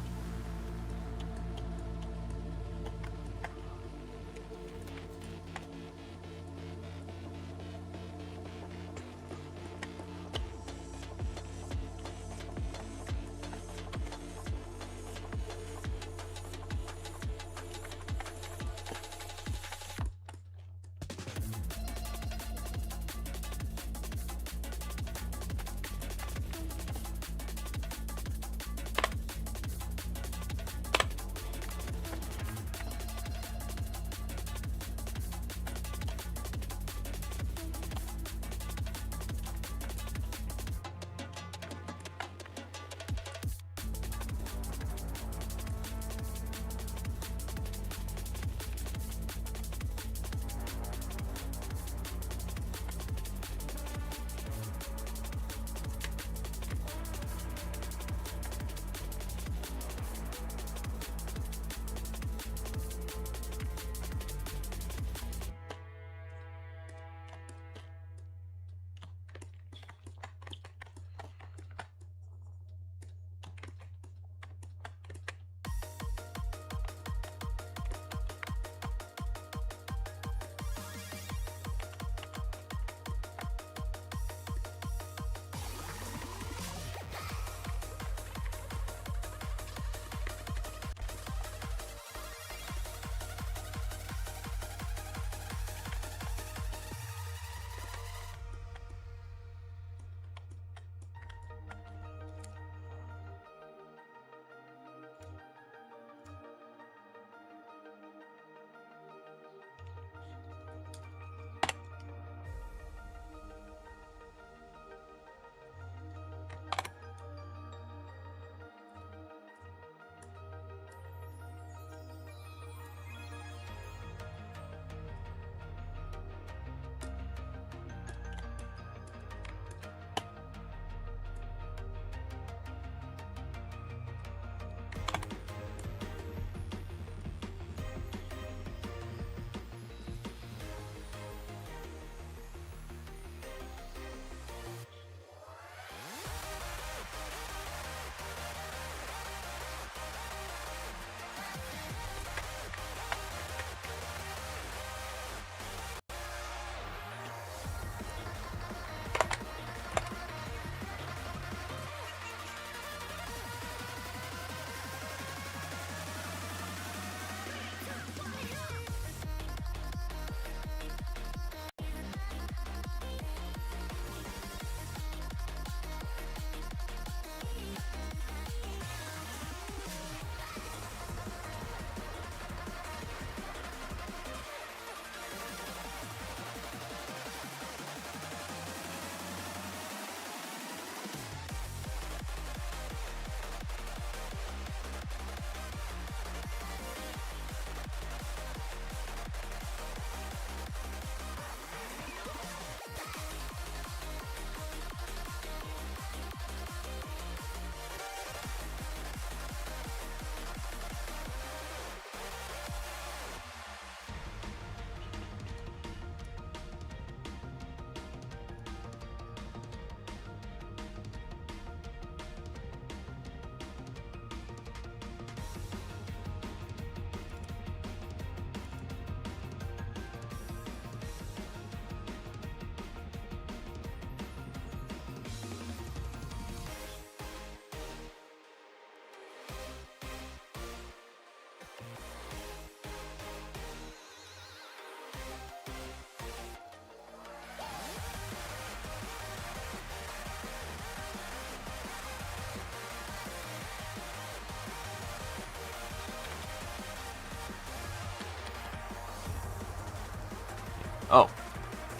Oh,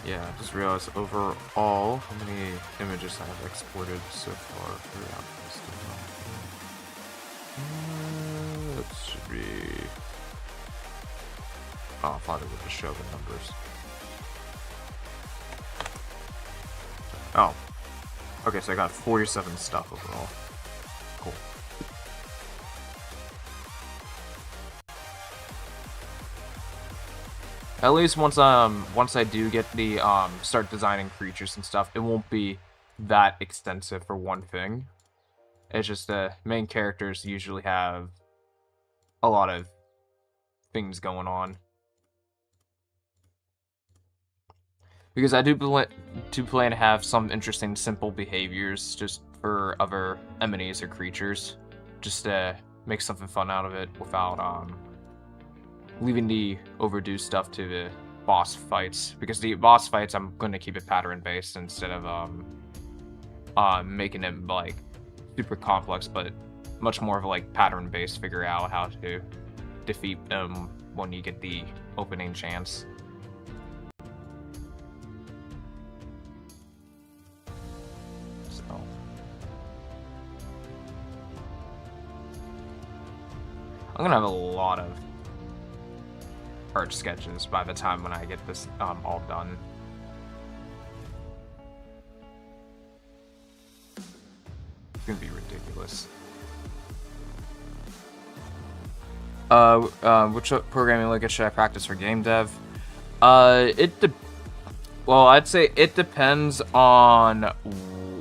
yeah, I just realized overall how many images I have exported so far throughout this development. That should be... Oh, I thought it would just show the numbers. Oh. Okay, so I got 47 stuff overall. Cool. At least once I do get the start designing creatures and stuff, it won't be that extensive for one thing. It's just the main characters usually have a lot of things going on. Because I do plan to have some interesting, simple behaviors just for other enemies or creatures, just to make something fun out of it without leaving the overdue stuff to the boss fights. Because the boss fights, I'm going to keep it pattern based instead of making it like super complex, but much more of like pattern based. Figure out how to defeat them when you get the opening chance. I'm gonna have a lot of art sketches by the time when I get this all done. It's gonna be ridiculous. Which programming language should I practice for game dev? Well, I'd say it depends on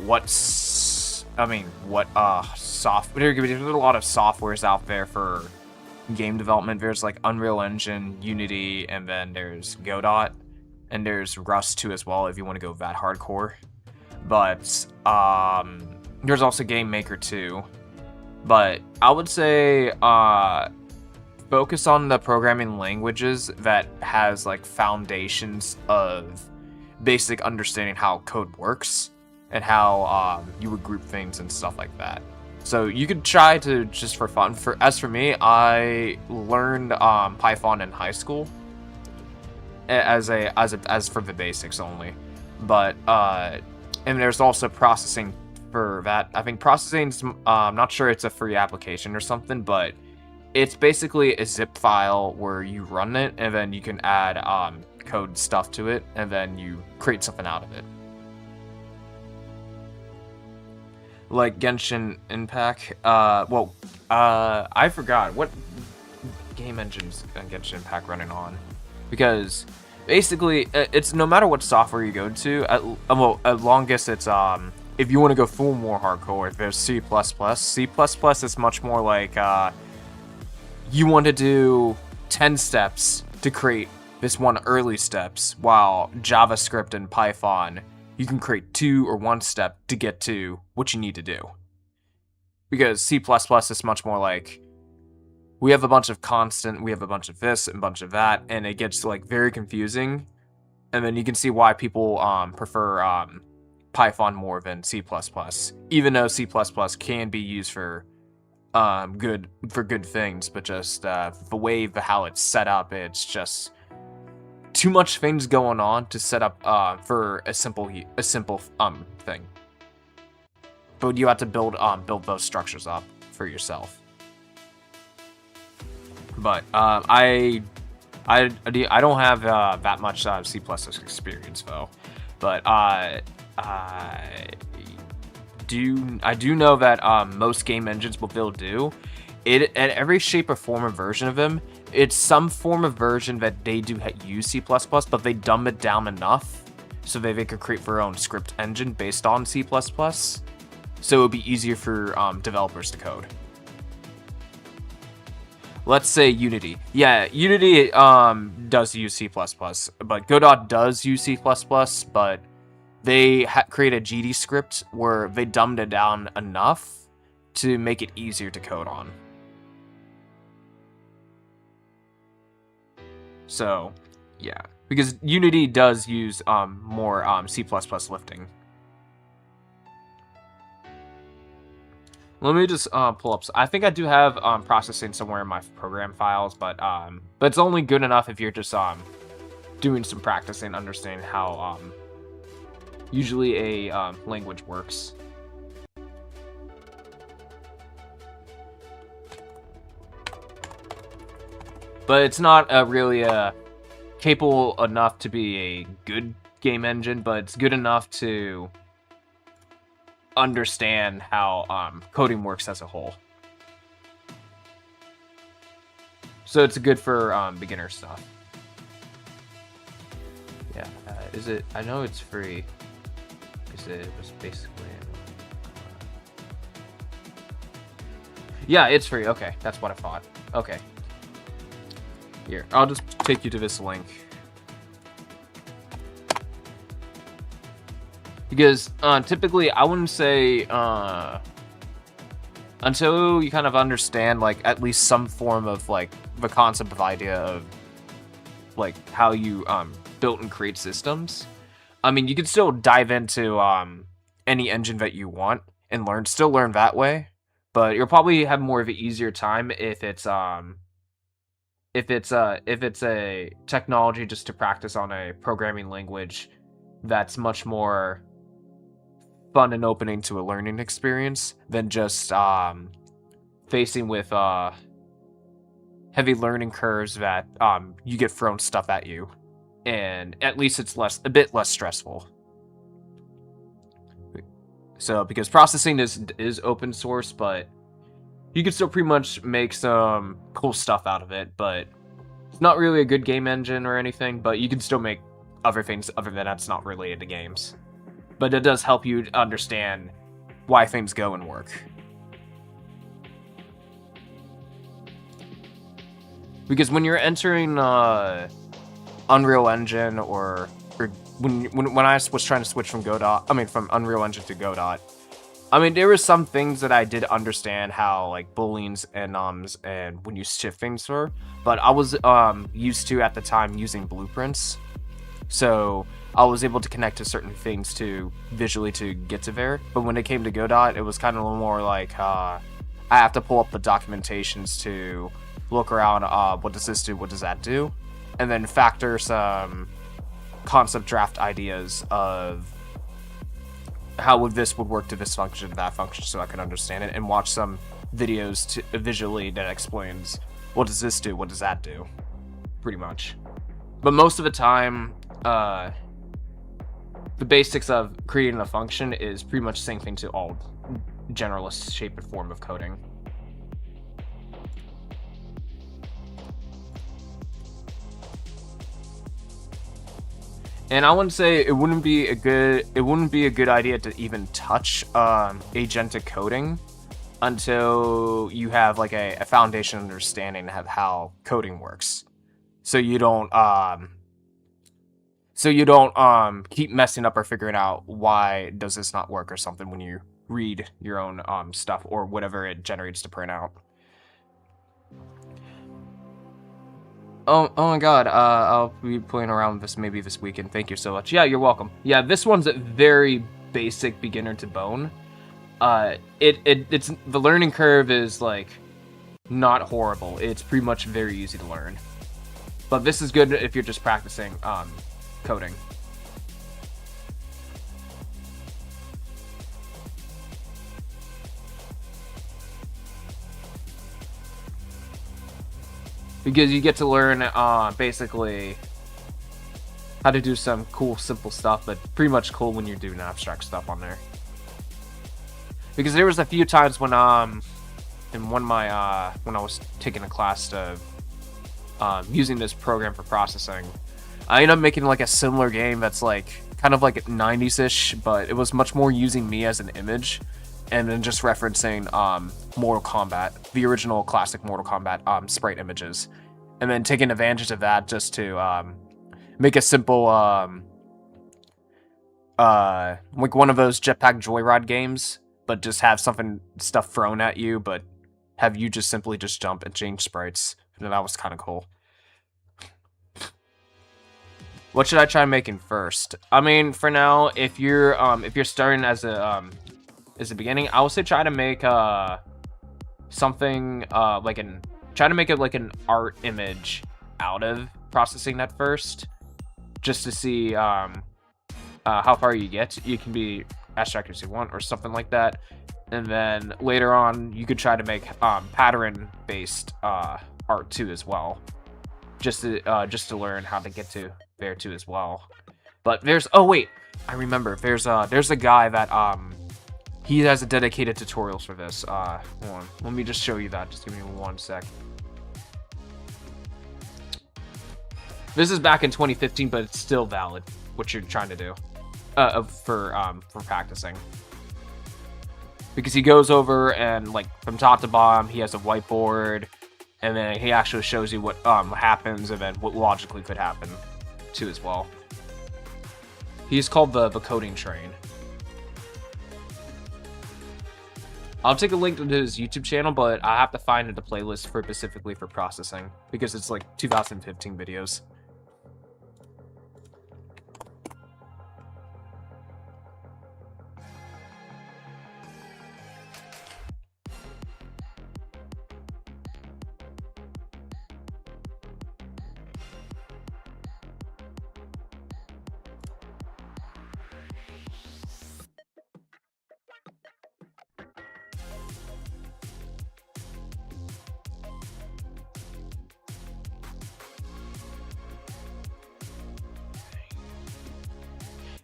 what software. There's a lot of softwares out there for game development. There's like Unreal Engine, Unity, and then there's Godot, and there's Rust too as well if you want to go that hardcore. But there's also Game Maker too. But I would say focus on the programming languages that has like foundations of basic understanding how code works and how you would group things and stuff like that. So you could try to just for fun. As for me, I learned Python in high school as for the basics only. But and there's also processing for that. I think processing's I'm not sure it's a free application or something, but it's basically a zip file where you run it and then you can add code stuff to it and then you create something out of it. Like Genshin Impact. I forgot what game engines Genshin Impact running on, because basically it's no matter what software you go to. At longest it's if you want to go full more hardcore, there's C++. C++ is much more like you want to do 10 steps to create this one early steps, while JavaScript and Python, you can create 2 or 1 step to get to what you need to do. Because C++ is much more like, we have a bunch of constant, we have a bunch of this and a bunch of that, and it gets like very confusing. And then you can see why people prefer Python more than C++, even though C++ can be used for good things, but just the way how it's set up, it's just too much things going on to set up for a simple thing. But you have to build those structures up for yourself. But I don't have that much C++ experience though. But I do know that most game engines, what they'll do, at every shape or form or version of them, it's some form of version that they do use C++, but they dumb it down enough so that they could create their own script engine based on C++. So it would be easier for developers to code. Let's say Unity. Yeah, Unity does use C++, but Godot does use C++, but they create a GD script where they dumbed it down enough to make it easier to code on. So, yeah, because Unity does use more C++ lifting. Let me just pull up. I think I do have processing somewhere in my program files, but it's only good enough if you're just doing some practicing, understanding how usually a language works. But it's not really capable enough to be a good game engine, but it's good enough to understand how coding works as a whole. So it's good for beginner stuff. Yeah, is it? I know it's free. It was basically Yeah, it's free. Okay, that's what I thought. Okay. Here, I'll just take you to this link. Because typically, I wouldn't say until you kind of understand like at least some form of like the concept of idea of like how you built and create systems. I mean, you can still dive into any engine that you want and still learn that way, but you'll probably have more of an easier time if it's a technology just to practice on a programming language that's much more fun and opening to a learning experience than just facing with heavy learning curves that you get thrown stuff at you, and at least it's a bit less stressful. So because processing is open source, but you can still pretty much make some cool stuff out of it, but it's not really a good game engine or anything, but you can still make other things other than that's not related to games. But it does help you understand why things go and work. Because when you're entering Unreal Engine or when I was trying to switch from from Unreal Engine to Godot, I mean, there were some things that I did understand how like booleans and nums and when you shift things were, but I was used to at the time using blueprints, so I was able to connect to certain things to visually to get to there. But when it came to Godot, it was kind of a little more like I have to pull up the documentations to look around. What does this do? What does that do? And then factor some concept draft ideas of how this would work to this function, that function, so I can understand it, and watch some videos visually that explains what does this do, what does that do, pretty much. But most of the time, the basics of creating a function is pretty much the same thing to all generalist shape and form of coding. And I wouldn't say it wouldn't be a good idea to even touch agentic coding until you have like a foundation understanding of how coding works. So you don't keep messing up or figuring out why does this not work or something when you read your own stuff or whatever it generates to print out. Oh my god, I'll be playing around with this maybe this weekend. Thank you so much. Yeah, you're welcome. Yeah, this one's a very basic beginner to bone. It's the learning curve is like not horrible. It's pretty much very easy to learn. But this is good if you're just practicing coding. Because you get to learn basically how to do some cool, simple stuff, but pretty much cool when you're doing abstract stuff on there. Because there was a few times when when I was taking a class to using this program for processing, I ended up making like a similar game that's like kind of like 90s-ish, but it was much more using me as an image. And then just referencing Mortal Kombat, the original classic Mortal Kombat sprite images, and then taking advantage of that just to make a simple like one of those jetpack joyride games, but just have stuff thrown at you, but have you just simply just jump and change sprites. And that was kind of cool. What should I try making first? I mean, for now, if you're starting as a beginning, I would say try to make something try to make it like an art image out of processing that first, just to see how far you get. You can be abstract as you want or something like that, and then later on you could try to make pattern based art too as well, just to learn how to get to there too as well. But I remember there's a guy that he has a dedicated tutorials for this. Hold on. Let me just show you that. Just give me 1 sec. This is back in 2015, but it's still valid, what you're trying to do for practicing. because he goes over and like from top to bottom he has a whiteboard, and then he actually shows you what happens and then what logically could happen too as well. He's called the coding train. I'll take a link to his YouTube channel, but I have to find the playlist for specifically for processing because it's like 2015 videos.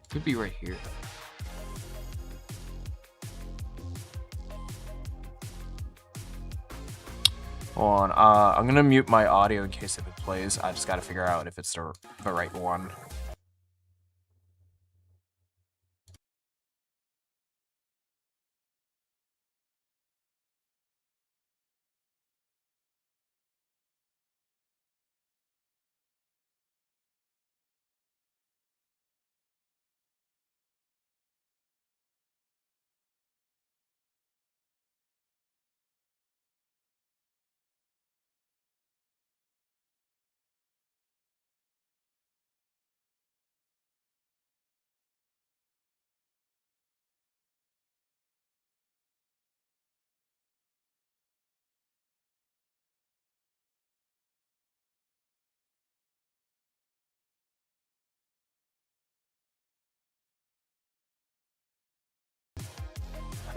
Could be right here. Hold on, I'm gonna mute my audio in case if it plays. I just gotta figure out if it's the right one.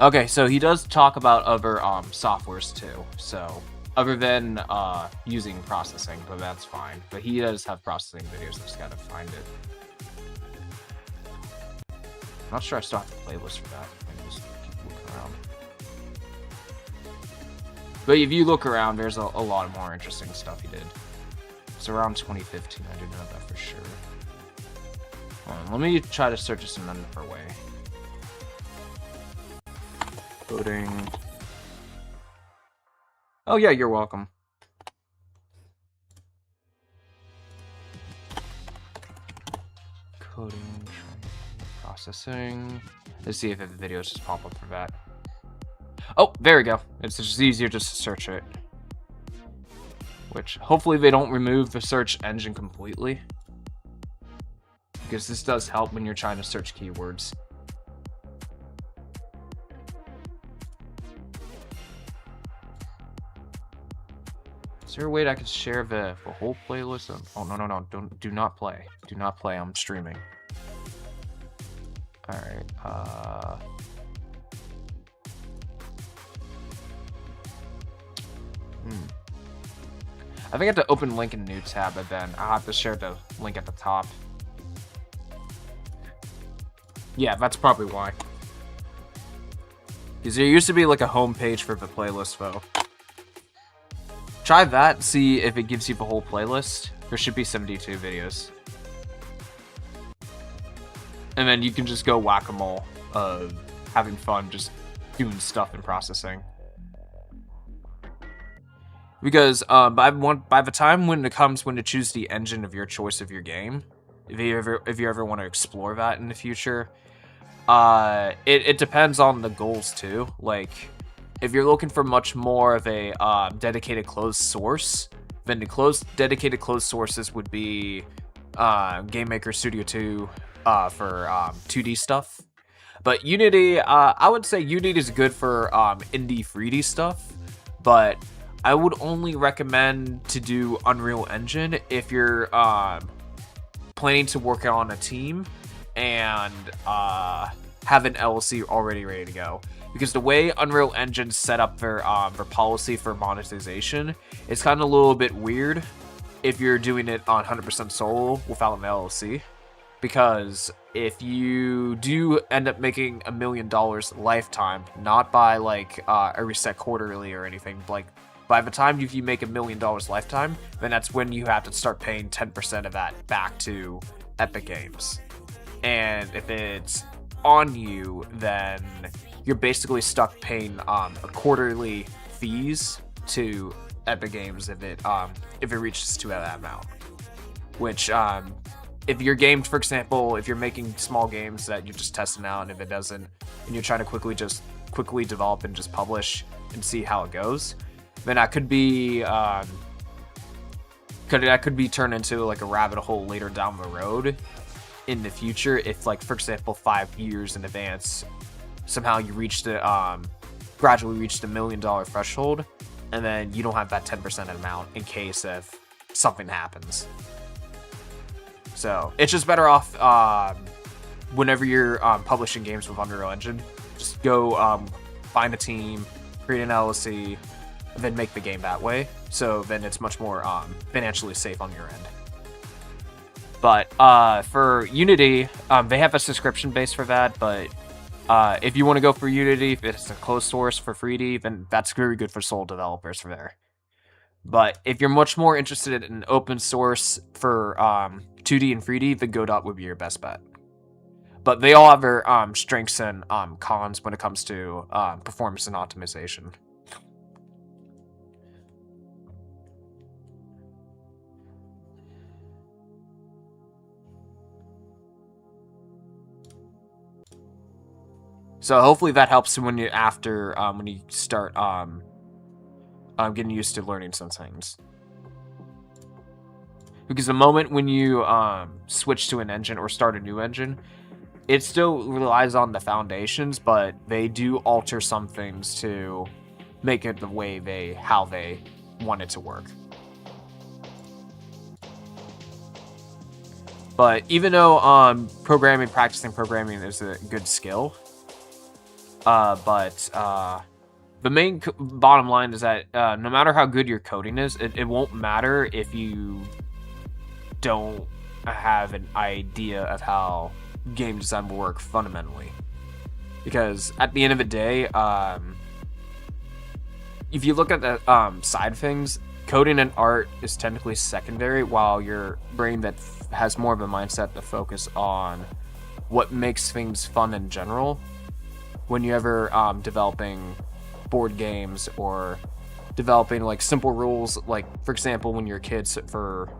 Okay, so he does talk about other softwares too. So other than using processing, but that's fine. But he does have processing videos. I just gotta find it. I'm not sure I still have the playlist for that. I can just keep looking around. But if you look around, there's a lot more interesting stuff he did. It's around 2015. I do know that for sure. Hold on, let me try to search this in another way. Coding. Oh yeah, you're welcome. Coding, processing. Let's see if the videos just pop up for that. Oh, there we go. It's just easier just to search it. Which, hopefully they don't remove the search engine completely. Because this does help when you're trying to search keywords. Is there a way that I could share the whole playlist? Oh, no. Do not play. Do not play. I'm streaming. Alright, I think I have to open link in a new tab, but then I'll have to share the link at the top. Yeah, that's probably why. Because there used to be like a home page for the playlist, though. Try that, see if it gives you the whole playlist. There should be 72 videos. And then you can just go whack-a-mole, having fun, just doing stuff and processing. Because by the time when it comes when to choose the engine of your choice of your game, if you ever want to explore that in the future, it depends on the goals too. Like, if you're looking for much more of a dedicated closed source, then the dedicated closed sources would be Game Maker Studio 2 for 2D stuff. But Unity, I would say Unity is good for indie 3D stuff, but I would only recommend to do Unreal Engine if you're planning to work on a team and have an LLC already ready to go. Because the way Unreal Engine's set up for policy for monetization, it's kind of a little bit weird if you're doing it on 100% solo without an LLC. Because if you do end up making $1 million lifetime, not by like a reset quarterly or anything, like by the time you make $1 million lifetime, then that's when you have to start paying 10% of that back to Epic Games. And if it's on you, then you're basically stuck paying a quarterly fees to Epic Games if it reaches to that amount. Which if your game, for example, if you're making small games that you're just testing out, and if it doesn't, and you're trying to quickly develop and just publish and see how it goes, then that could be turned into like a rabbit hole later down the road in the future. If, like, for example, 5 years in advance, somehow you gradually reach the $1 million threshold, and then you don't have that 10% amount in case if something happens. So it's just better off whenever you're publishing games with Unreal Engine, just go find a team, create an LLC, and then make the game that way. So then it's much more financially safe on your end. But for Unity, they have a subscription base for that. But if you want to go for Unity, if it's a closed source for 3D, then that's very good for sole developers for there. But if you're much more interested in open source for 2D and 3D, then Godot would be your best bet. But they all have their strengths and cons when it comes to performance and optimization. So hopefully that helps when you start getting used to learning some things. Because the moment when you switch to an engine or start a new engine, it still relies on the foundations, but they do alter some things to make it the way how they want it to work. But even though practicing programming is a good skill, the main bottom line is that no matter how good your coding is, it won't matter if you don't have an idea of how game design will work fundamentally. Because at the end of the day, if you look at the side things, coding and art is technically secondary, while your brain that has more of a mindset to focus on what makes things fun in general. When you're ever developing board games or developing like simple rules, like for example when you're kids for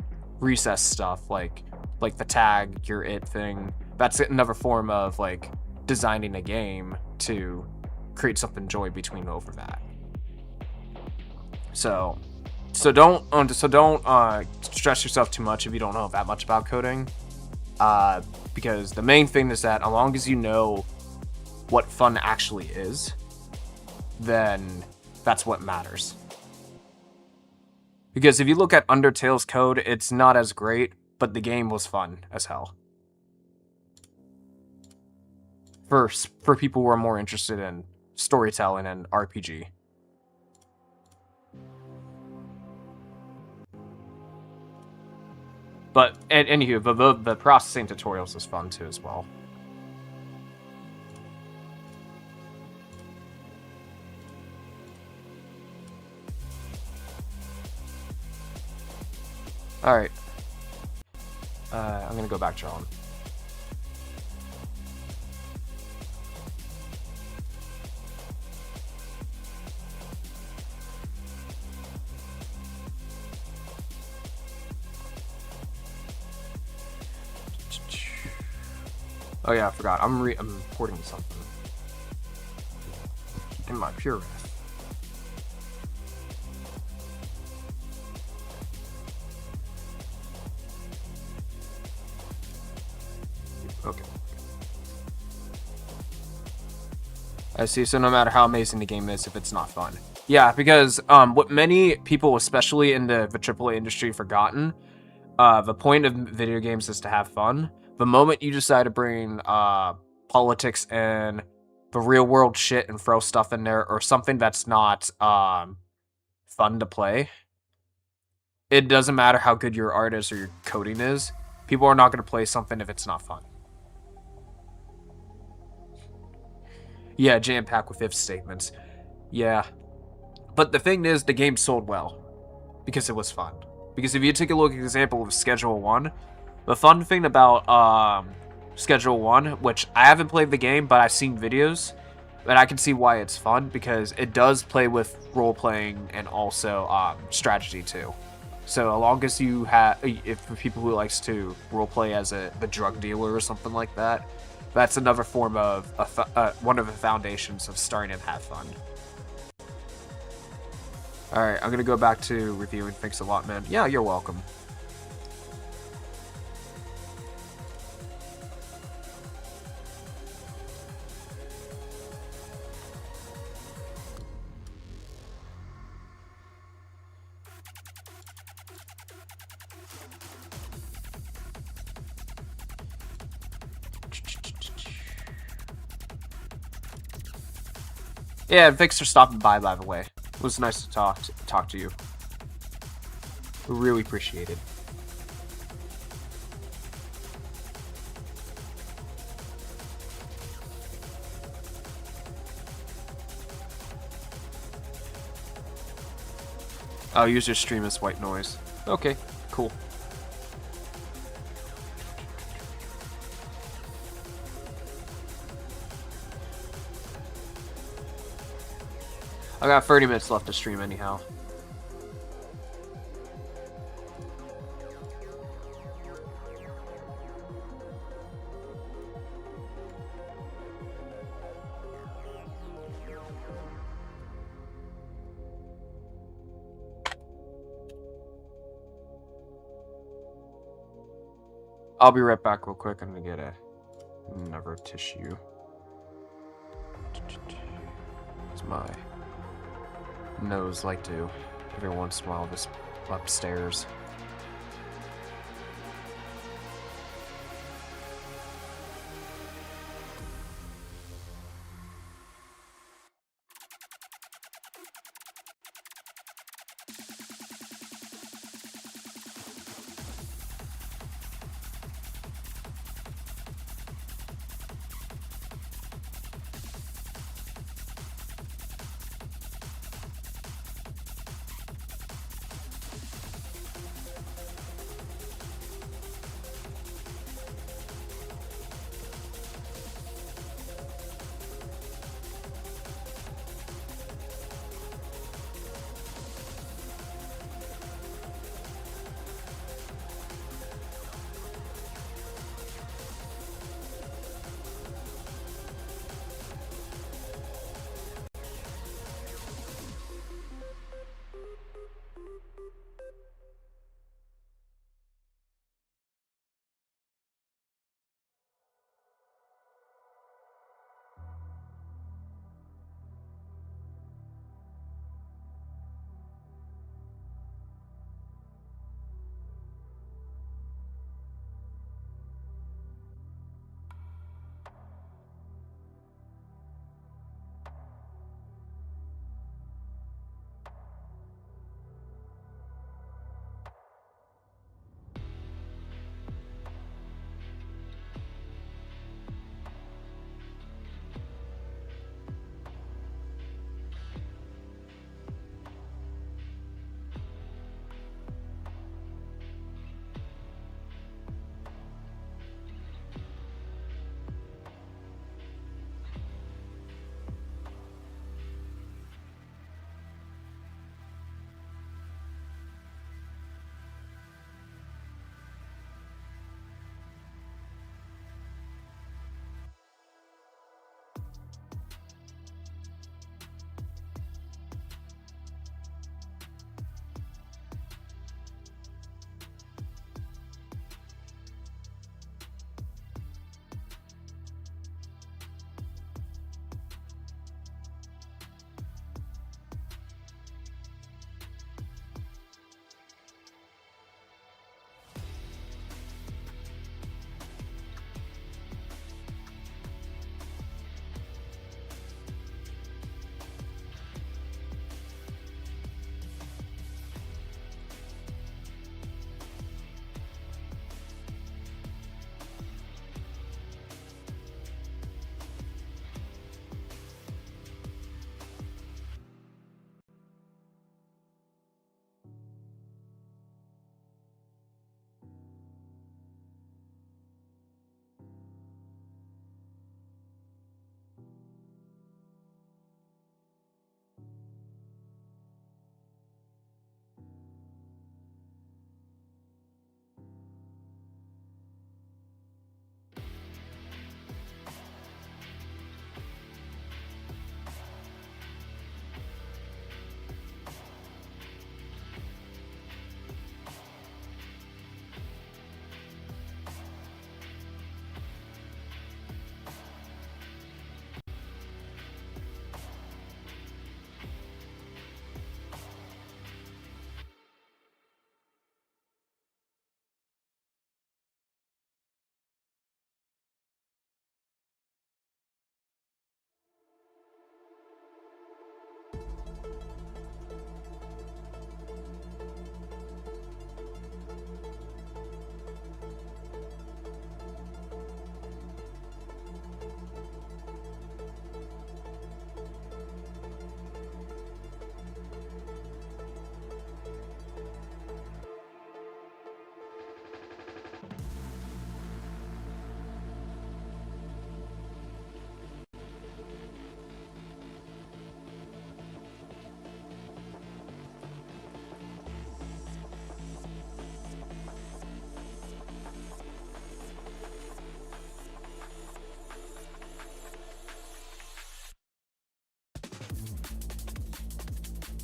recess stuff, like the tag your it thing, that's another form of like designing a game to create something joy between over that. So don't stress yourself too much if you don't know that much about coding, because the main thing is that as long as you know what fun actually is, then that's what matters. Because if you look at Undertale's code, it's not as great, but the game was fun as hell. For people who are more interested in storytelling and RPG. But anywho, the processing tutorials is fun too as well. Alright. I'm gonna go back to John. Oh yeah, I forgot. I'm importing something in my Purist. Okay. I see. So no matter how amazing the game is, if it's not fun. Yeah, because what many people, especially in the AAA industry, forgotten, the point of video games is to have fun. The moment you decide to bring politics and the real world shit and throw stuff in there, or something that's not fun to play, it doesn't matter how good your art is or your coding is. People are not going to play something if it's not fun. Yeah, jam-packed with if statements. Yeah. But the thing is, the game sold well. Because it was fun. Because if you take a look at the example of Schedule 1, the fun thing about Schedule 1, which I haven't played the game, but I've seen videos, And I can see why it's fun, because it does play with role-playing and also strategy too. So as long as you have, if for people who likes to roleplay as the drug dealer or something like that, that's another form of one of the foundations of starting and have fun. All right, I'm gonna go back to reviewing. Thanks a lot, man. Yeah, you're welcome. Yeah, thanks for stopping by the way. It was nice to talk to you. Really appreciate it. I'll use your stream as white noise. Okay, cool. I got 30 minutes left to stream anyhow. I'll be right back real quick. I'm gonna get another tissue. It's my nose like to every once in a while just upstairs.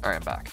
Alright, I'm back.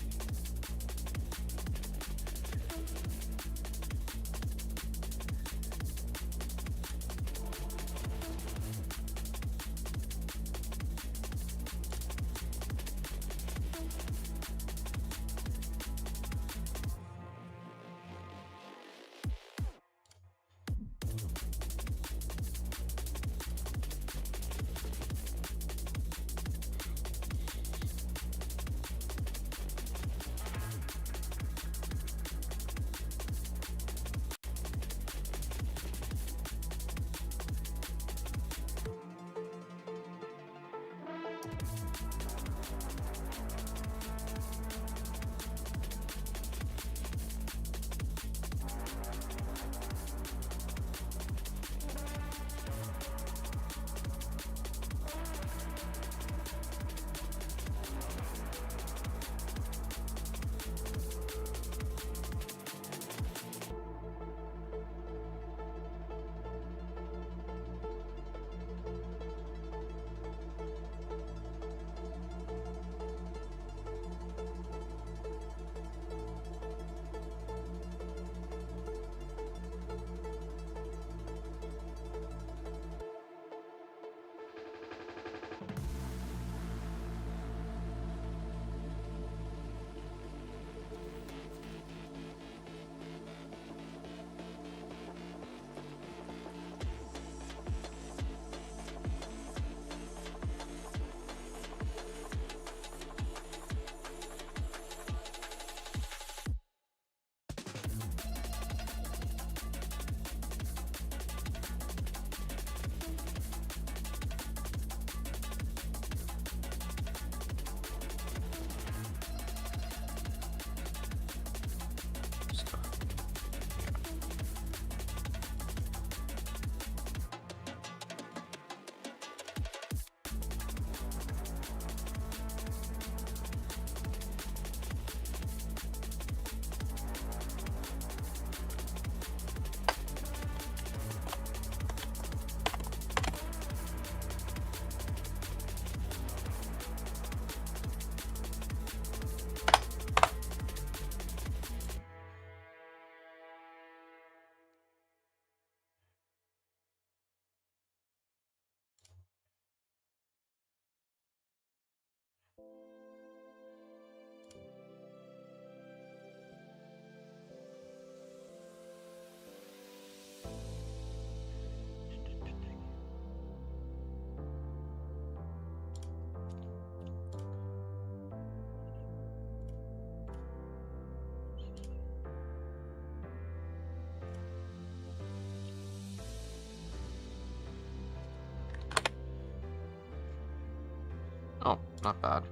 Oh, not bad.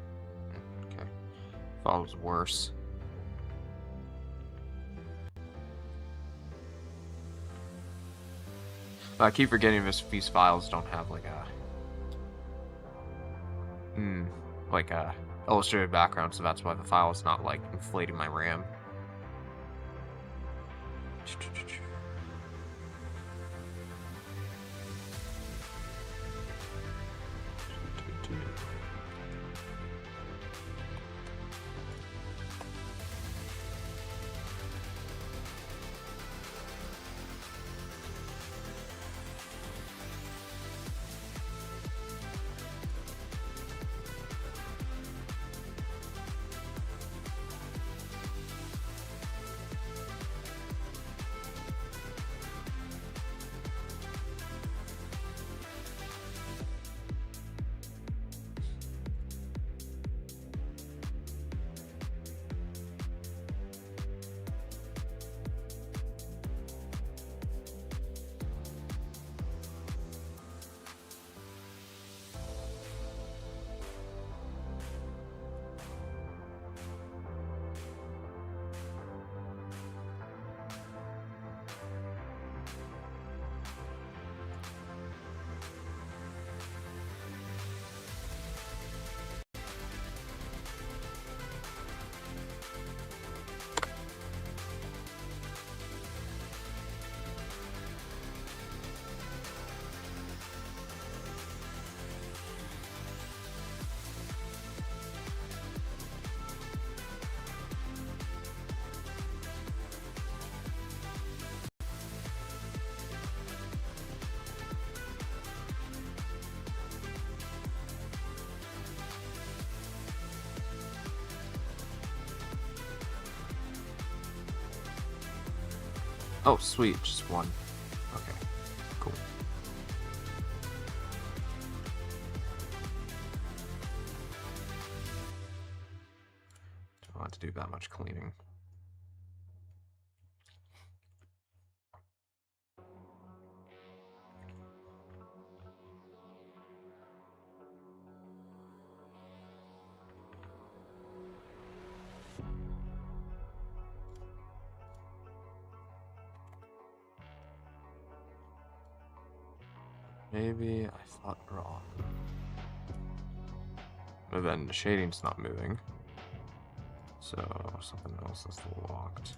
Okay. Thought it was worse. I keep forgetting these files don't have like a illustrated background, so that's why the file is not like inflating my RAM. Oh, sweet, just one. Okay, cool. Don't want to do that much cleaning. Maybe I thought wrong. But then the shading's not moving. So something else is locked.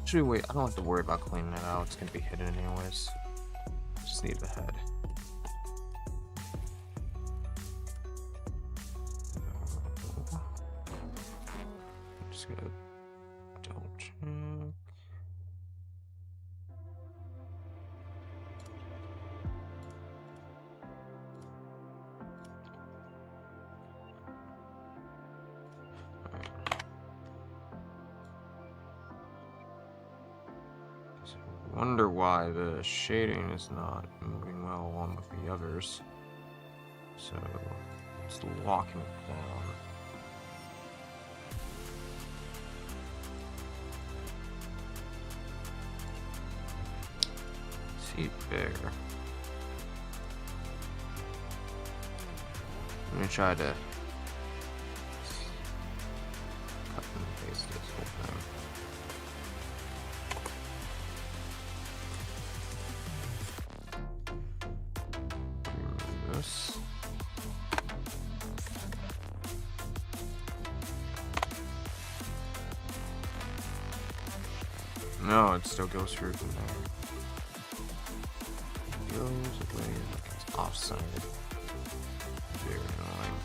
Actually, wait, I don't have to worry about cleaning it out. It's gonna be hidden anyways. Just need the head. I'm just gonna double check. Wonder why the shading is not moving well along with the others. So just locking it down. See there. Let me try to cut and paste this whole thing. This. No, it still goes through from there. It goes away like it's offside. Very annoying.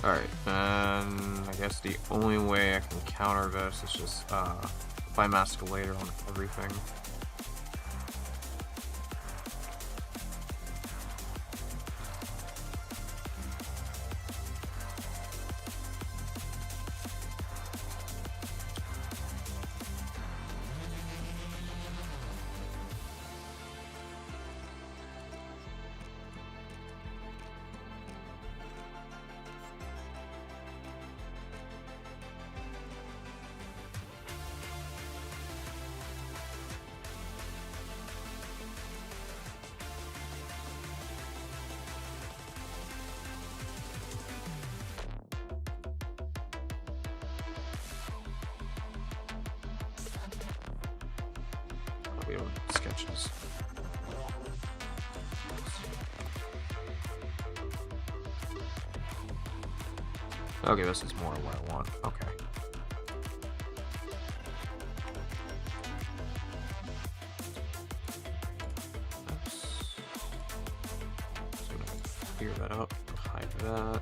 Alright, and I guess the only way I can counter this is just apply mask later on everything. sketches. Okay, this is more what I want. Okay. So I'm gonna clear that up, hide that.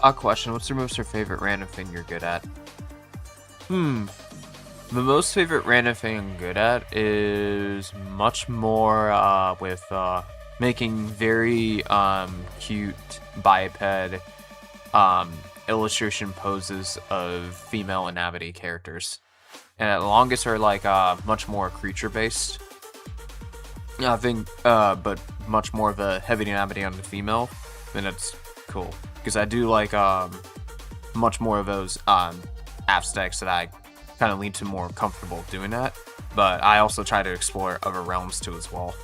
A question, what's your favorite random thing you're good at? The most favorite random thing I'm good at is much more with making very cute biped illustration poses of female inhabitee characters. And at longest are like much more creature based. I think but much more of a heavy inhabitee on the female, then it's cool. Because I do like much more of those aesthetics that I kind of lean to more comfortable doing that, but I also try to explore other realms too as well.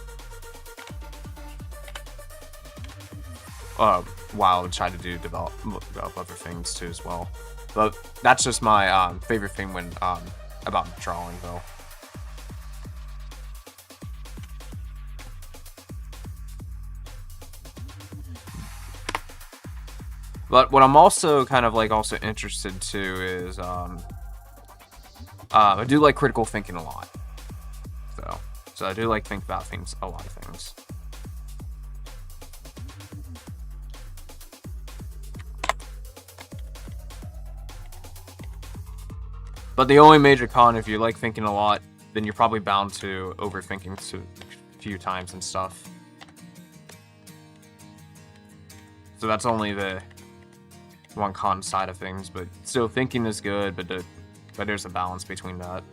While I try to develop other things too as well. But that's just my favorite thing when about drawing though. But what I'm also kind of like also interested to is I do like critical thinking a lot. So I do like think about things, a lot of things. But the only major con, if you like thinking a lot, then you're probably bound to overthinking a few times and stuff. So that's only the one con side of things, but still thinking is good, but there's a balance between that.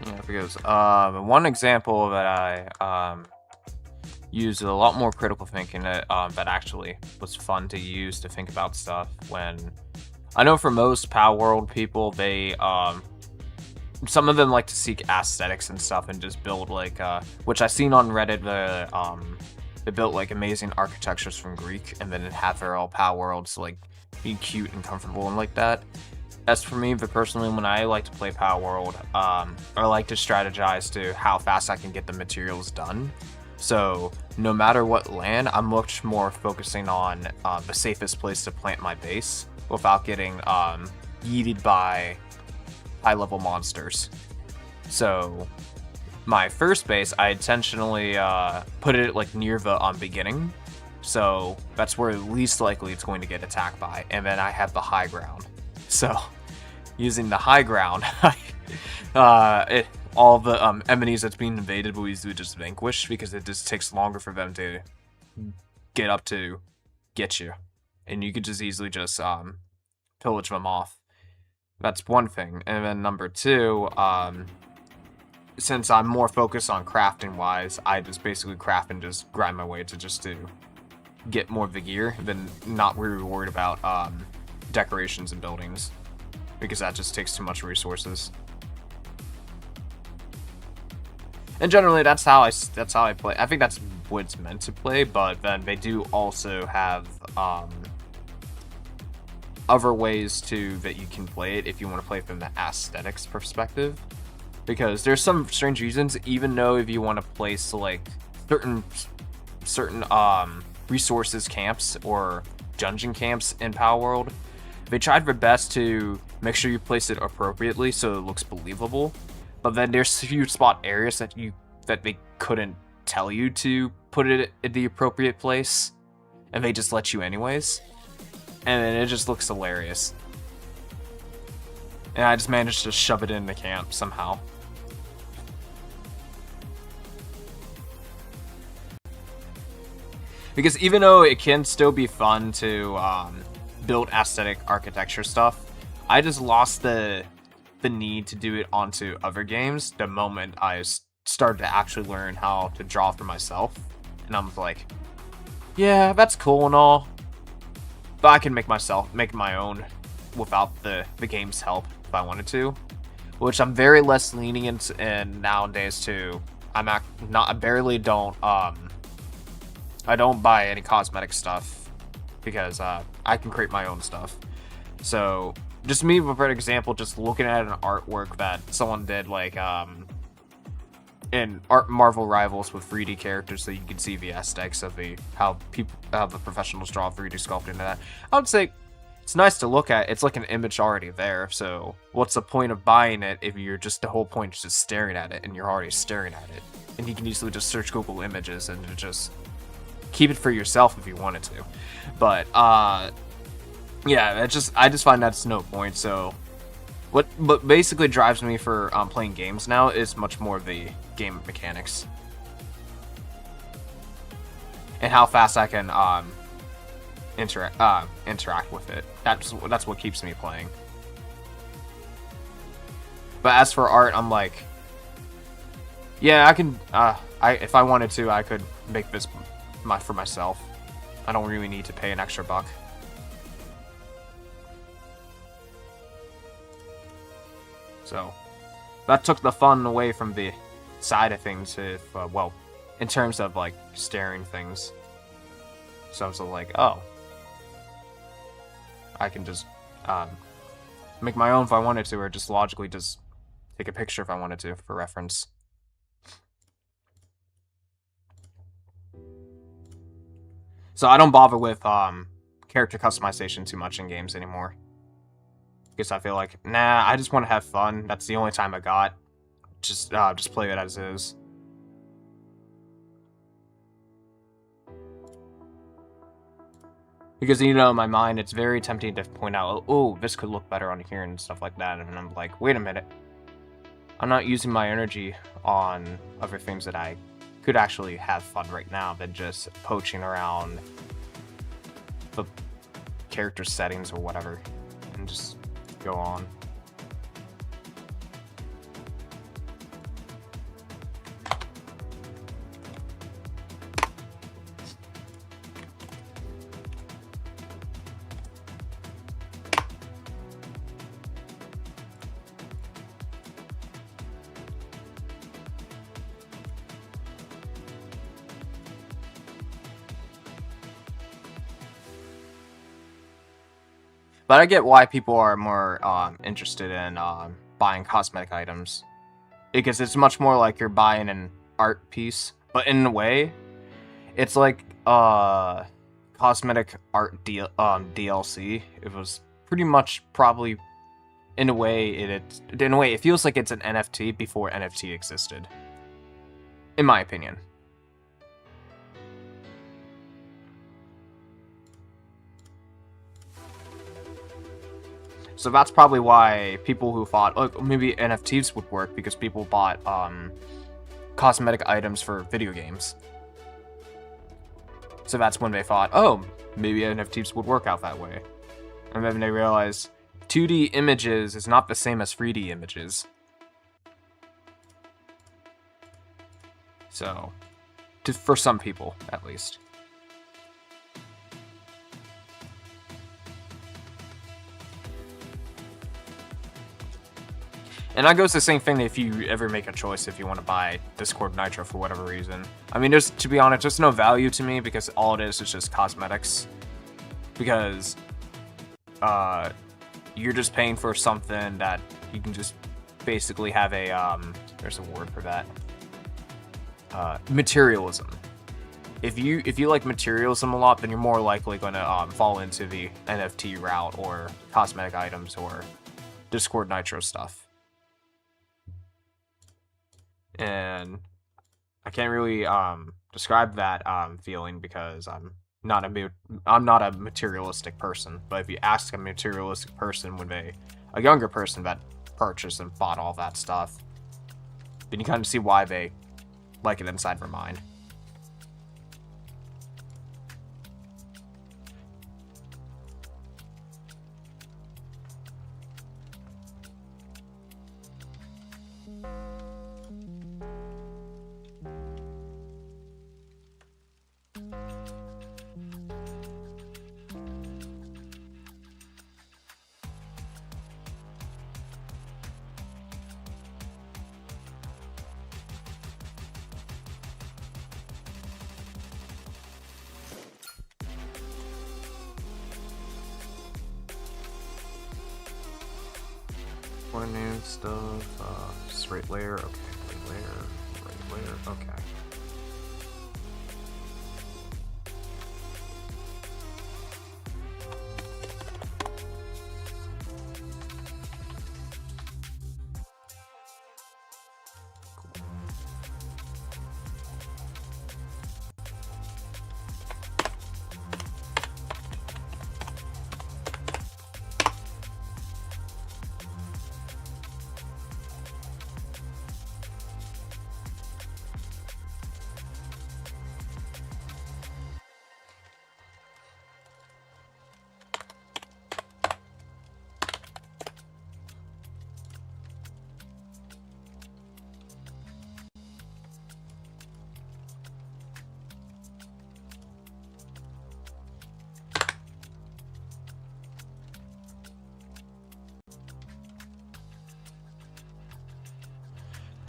Yeah, because one example that I used a lot more critical thinking that actually was fun to use to think about stuff when I know for most Power World people they some of them like to seek aesthetics and stuff and just build like which I seen on Reddit they built like amazing architectures from Greek and then have their all Power Worlds like be cute and comfortable and like that. As for me, but personally, when I like to play Power World, I like to strategize to how fast I can get the materials done. So no matter what land, I'm much more focusing on the safest place to plant my base without getting yeeted by high-level monsters. So my first base, I intentionally put it like near the beginning. So that's where least likely it's going to get attacked by. And then I have the high ground. So, using the high ground, all the enemies that's being invaded will easily just vanquish because it just takes longer for them to get up to get you. And you could just easily just pillage them off. That's one thing. And then number two, since I'm more focused on crafting wise, I just basically craft and just grind my way to get more of the gear than not really worried about decorations and buildings, because that just takes too much resources. And generally that's how I play. I think that's what it's meant to play, but then they do also have other ways too that you can play it if you want to play from the aesthetics perspective, because there's some strange reasons, even though if you want to place like certain resources camps or dungeon camps in Power World, they tried their best to make sure you place it appropriately so it looks believable, but then there's huge spot areas that they couldn't tell you to put it in the appropriate place, and they just let you anyways, and then it just looks hilarious. And I just managed to shove it in the camp somehow. Because even though it can still be fun to build aesthetic architecture stuff, I just lost the need to do it onto other games the moment I started to actually learn how to draw for myself. And I'm like, yeah, that's cool and all, but I can make my own without the game's help if I wanted to, which I'm very less lenient in nowadays too. I barely don't I don't buy any cosmetic stuff because I can create my own stuff. So just me, for example, just looking at an artwork that someone did, like in Marvel Rivals with 3D characters, so you can see the aesthetics of how the professionals draw 3D sculpting into that. I would say it's nice to look at. It's like an image already there. So what's the point of buying it if the whole point is just staring at it and you're already staring at it? And you can easily just search Google Images and just keep it for yourself if you wanted to. But yeah, I just find that's no point. So what basically drives me for playing games now is much more the game mechanics and how fast I can interact with it. That's what keeps me playing. But as for art, I'm like, yeah, I can. If I wanted to, I could make this for myself. I don't really need to pay an extra buck. So that took the fun away from the side of things. If well, in terms of like staring things. So I was like, oh, I can just make my own if I wanted to, or just logically just take a picture if I wanted to for reference. So I don't bother with character customization too much in games anymore. Because I feel like, nah, I just want to have fun. That's the only time I got. Just play it as is. Because, you know, in my mind, it's very tempting to point out, oh, this could look better on here and stuff like that. And I'm like, wait a minute. I'm not using my energy on other things that I could actually have fun right now than just poaching around the character settings or whatever. And just go on. But I get why people are more interested in buying cosmetic items. Because it's much more like you're buying an art piece. But in a way, it's like cosmetic art DLC. It was pretty much probably, in a way, it feels like it's an NFT before NFT existed. In my opinion. So that's probably why people who thought, oh, maybe NFTs would work, because people bought cosmetic items for video games. So that's when they thought, oh, maybe NFTs would work out that way. And then they realized 2D images is not the same as 3D images. So, for some people, at least. And that goes the same thing if you ever make a choice if you want to buy Discord Nitro for whatever reason. I mean, to be honest, there's no value to me because all it is just cosmetics. Because you're just paying for something that you can just basically have a, there's a word for that. Materialism. If you like materialism a lot, then you're more likely going to fall into the NFT route or cosmetic items or Discord Nitro stuff. And I can't really describe that feeling because I'm not a materialistic person. But if you ask a materialistic person when a younger person that purchased and bought all that stuff, then you kind of see why they like it inside their mind. What new stuff? Just right layer. Okay, right layer. Okay.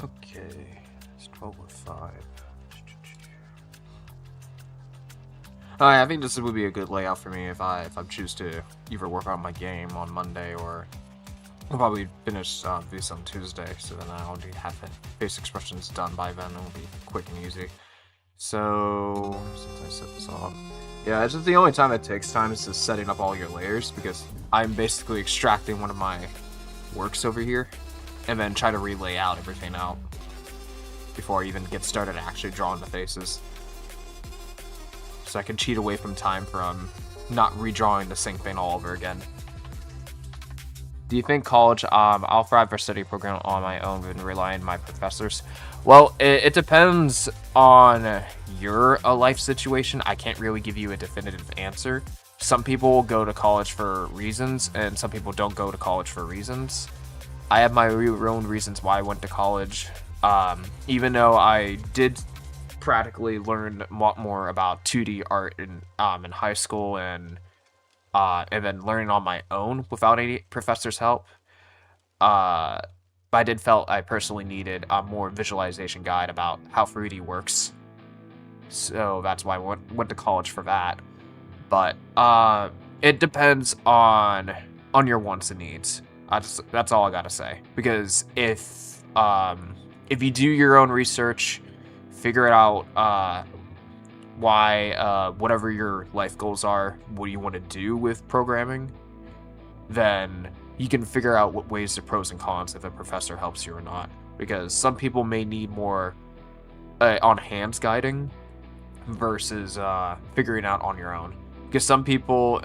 Okay, it's 12:05. Alright, I think this would be a good layout for me if I choose to either work on my game on Monday, or I'll probably finish this on Tuesday, so then I'll already have basic expressions done by then. It'll be quick and easy. So, since I set this up, yeah, it's just the only time it takes time is just setting up all your layers, because I'm basically extracting one of my works over here, and then try to relay out everything out before I even get started actually drawing the faces. So I can cheat away from time from not redrawing the same thing all over again. Do you think college, I'll thrive for study program on my own and rely on my professors? Well, it depends on your life situation. I can't really give you a definitive answer. Some people go to college for reasons, and some people don't go to college for reasons. I have my own reasons why I went to college. Even though I did practically learn a lot more about 2D art in high school, and then learning on my own without any professor's help. But I did felt I personally needed a more visualization guide about how 3D works. So that's why I went to college for that. But it depends on your wants and needs. That's all I gotta say. Because if you do your own research, figure it out why whatever your life goals are, what you want to do with programming, then you can figure out what ways the pros and cons if a professor helps you or not. Because some people may need more on hands guiding versus figuring out on your own. Because some people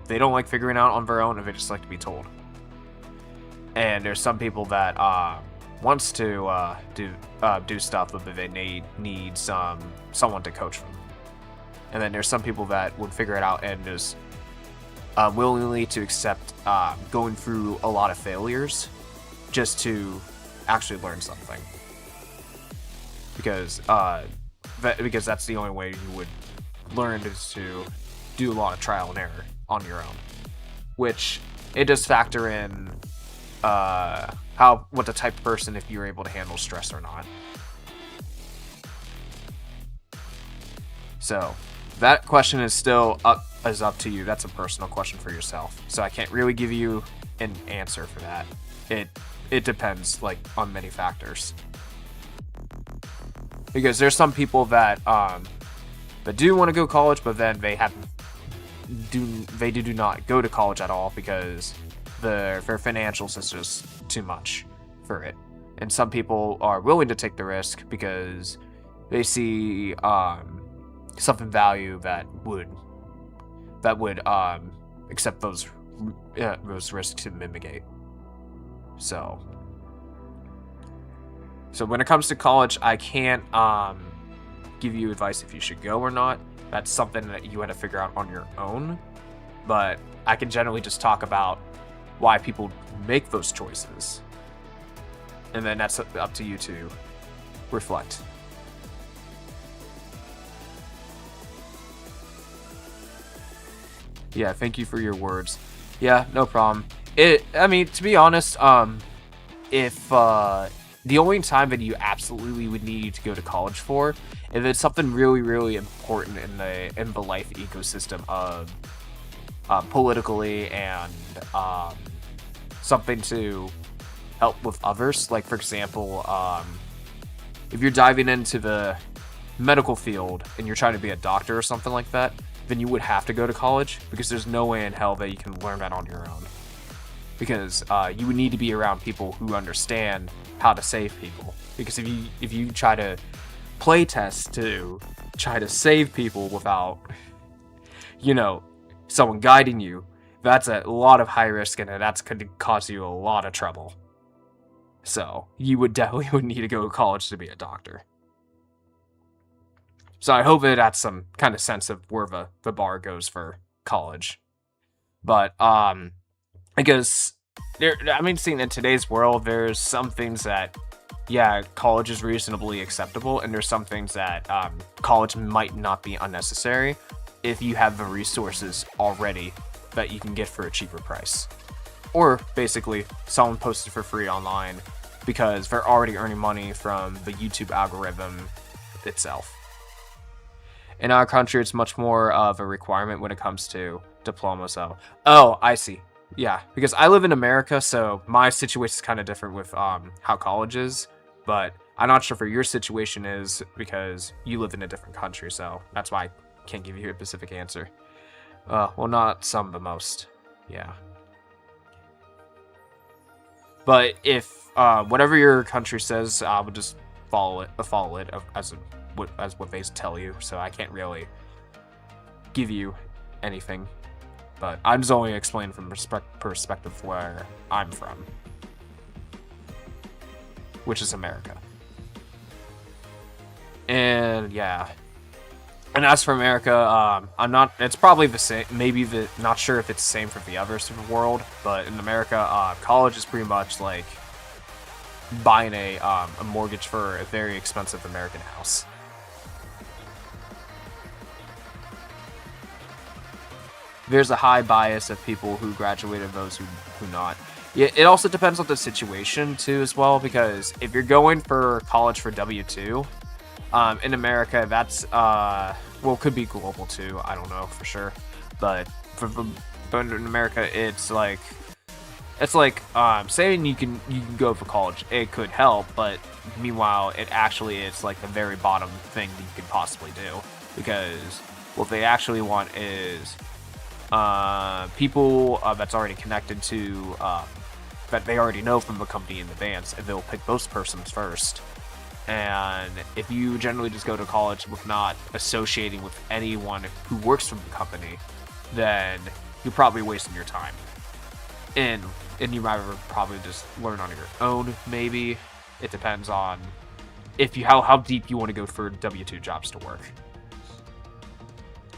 they don't like figuring out on their own, and they just like to be told. And there's some people that wants to do stuff, but they need someone to coach them. And then there's some people that would figure it out and just willingly to accept going through a lot of failures just to actually learn something. Because that's the only way you would learn, is to do a lot of trial and error on your own. Which it does factor in what the type of person, if you're able to handle stress or not. So that question is still up to you. That's a personal question for yourself. So I can't really give you an answer for that. It depends, like, on many factors. Because there's some people that do want to go to college, but then they do not go to college at all because their financials is just too much for it. And some people are willing to take the risk because they see something value that would accept those risks to mitigate. So when it comes to college, I can't give you advice if you should go or not. That's something that you had to figure out on your own. But I can generally just talk about why people make those choices. And then that's up to you to reflect. Yeah, thank you for your words. Yeah, no problem. I mean, to be honest, if the only time that you absolutely would need to go to college for, if it's something really, really important in the life ecosystem of politically, and something to help with others. Like, for example, if you're diving into the medical field and you're trying to be a doctor or something like that, then you would have to go to college, because there's no way in hell that you can learn that on your own. Because you would need to be around people who understand how to save people. Because if you try to play test to try to save people without, someone guiding you, that's a lot of high risk, and that's going to cause you a lot of trouble. So you would definitely need to go to college to be a doctor. So I hope that that's some kind of sense of where the bar goes for college. But I guess seeing in today's world, there's some things that, yeah, college is reasonably acceptable, and there's some things that college might not be unnecessary if you have the resources already that you can get for a cheaper price. Or basically, someone posted for free online because they're already earning money from the YouTube algorithm itself. In our country, it's much more of a requirement when it comes to diplomas. Oh, I see. Yeah, because I live in America, so my situation is kind of different with how college is. But I'm not sure for your situation is, because you live in a different country, so that's why I can't give you a specific answer. Well, not some, but most. Yeah. But if whatever your country says, I would just follow it as what they tell you. So I can't really give you anything. But I'm just only explaining from perspective where I'm from, which is America. And yeah. And as for America, it's probably the same, not sure if it's the same for the other super world, but in America, college is pretty much like buying a mortgage for a very expensive American house. There's a high bias of people who graduate and those who not. Yeah, it also depends on the situation too as well, because if you're going for college for W-2, in America, that's, well, could be global too, I don't know for sure, but in America, it's like, saying you can go for college, it could help, but meanwhile, it's like the very bottom thing that you could possibly do, because what they actually want is, people, that's already connected to, that they already know from the company in advance, and they'll pick those persons first. And if you generally just go to college with not associating with anyone who works for the company, then you're probably wasting your time. And you might probably just learn on your own, maybe. It depends on how deep you want to go for W-2 jobs to work.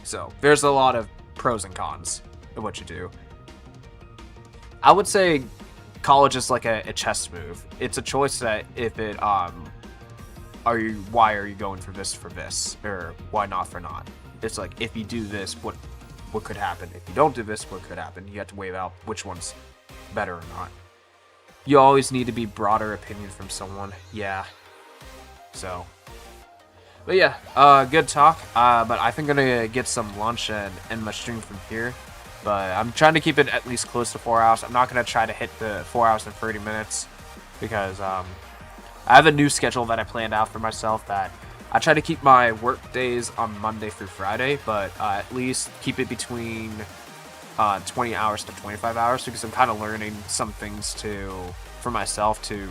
So there's a lot of pros and cons of what you do. I would say college is like a chess move. It's a choice that if it why are you going for this, or why not for not? It's like, if you do this, what could happen? If you don't do this, what could happen? You have to weigh out which one's better or not. You always need to be broader opinion from someone. Yeah. So. But yeah, good talk. But I think I'm gonna get some lunch and end my stream from here. But I'm trying to keep it at least close to 4 hours. I'm not gonna try to hit the 4 hours and 30 minutes because I have a new schedule that I planned out for myself that I try to keep my work days on Monday through Friday, but at least keep it between 20 hours to 25 hours, because I'm kind of learning some things for myself to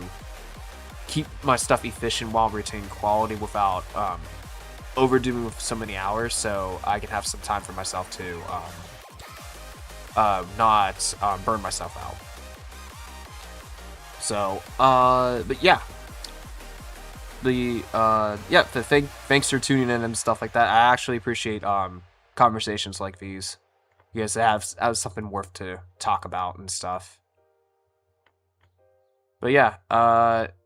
keep my stuff efficient while retaining quality without overdoing with so many hours, so I can have some time for myself to not burn myself out. So, but yeah. Thanks for tuning in and stuff like that. I actually appreciate conversations like these. You guys have something worth to talk about and stuff. But yeah,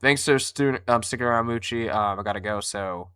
thanks for sticking around, Moochie. I gotta go, so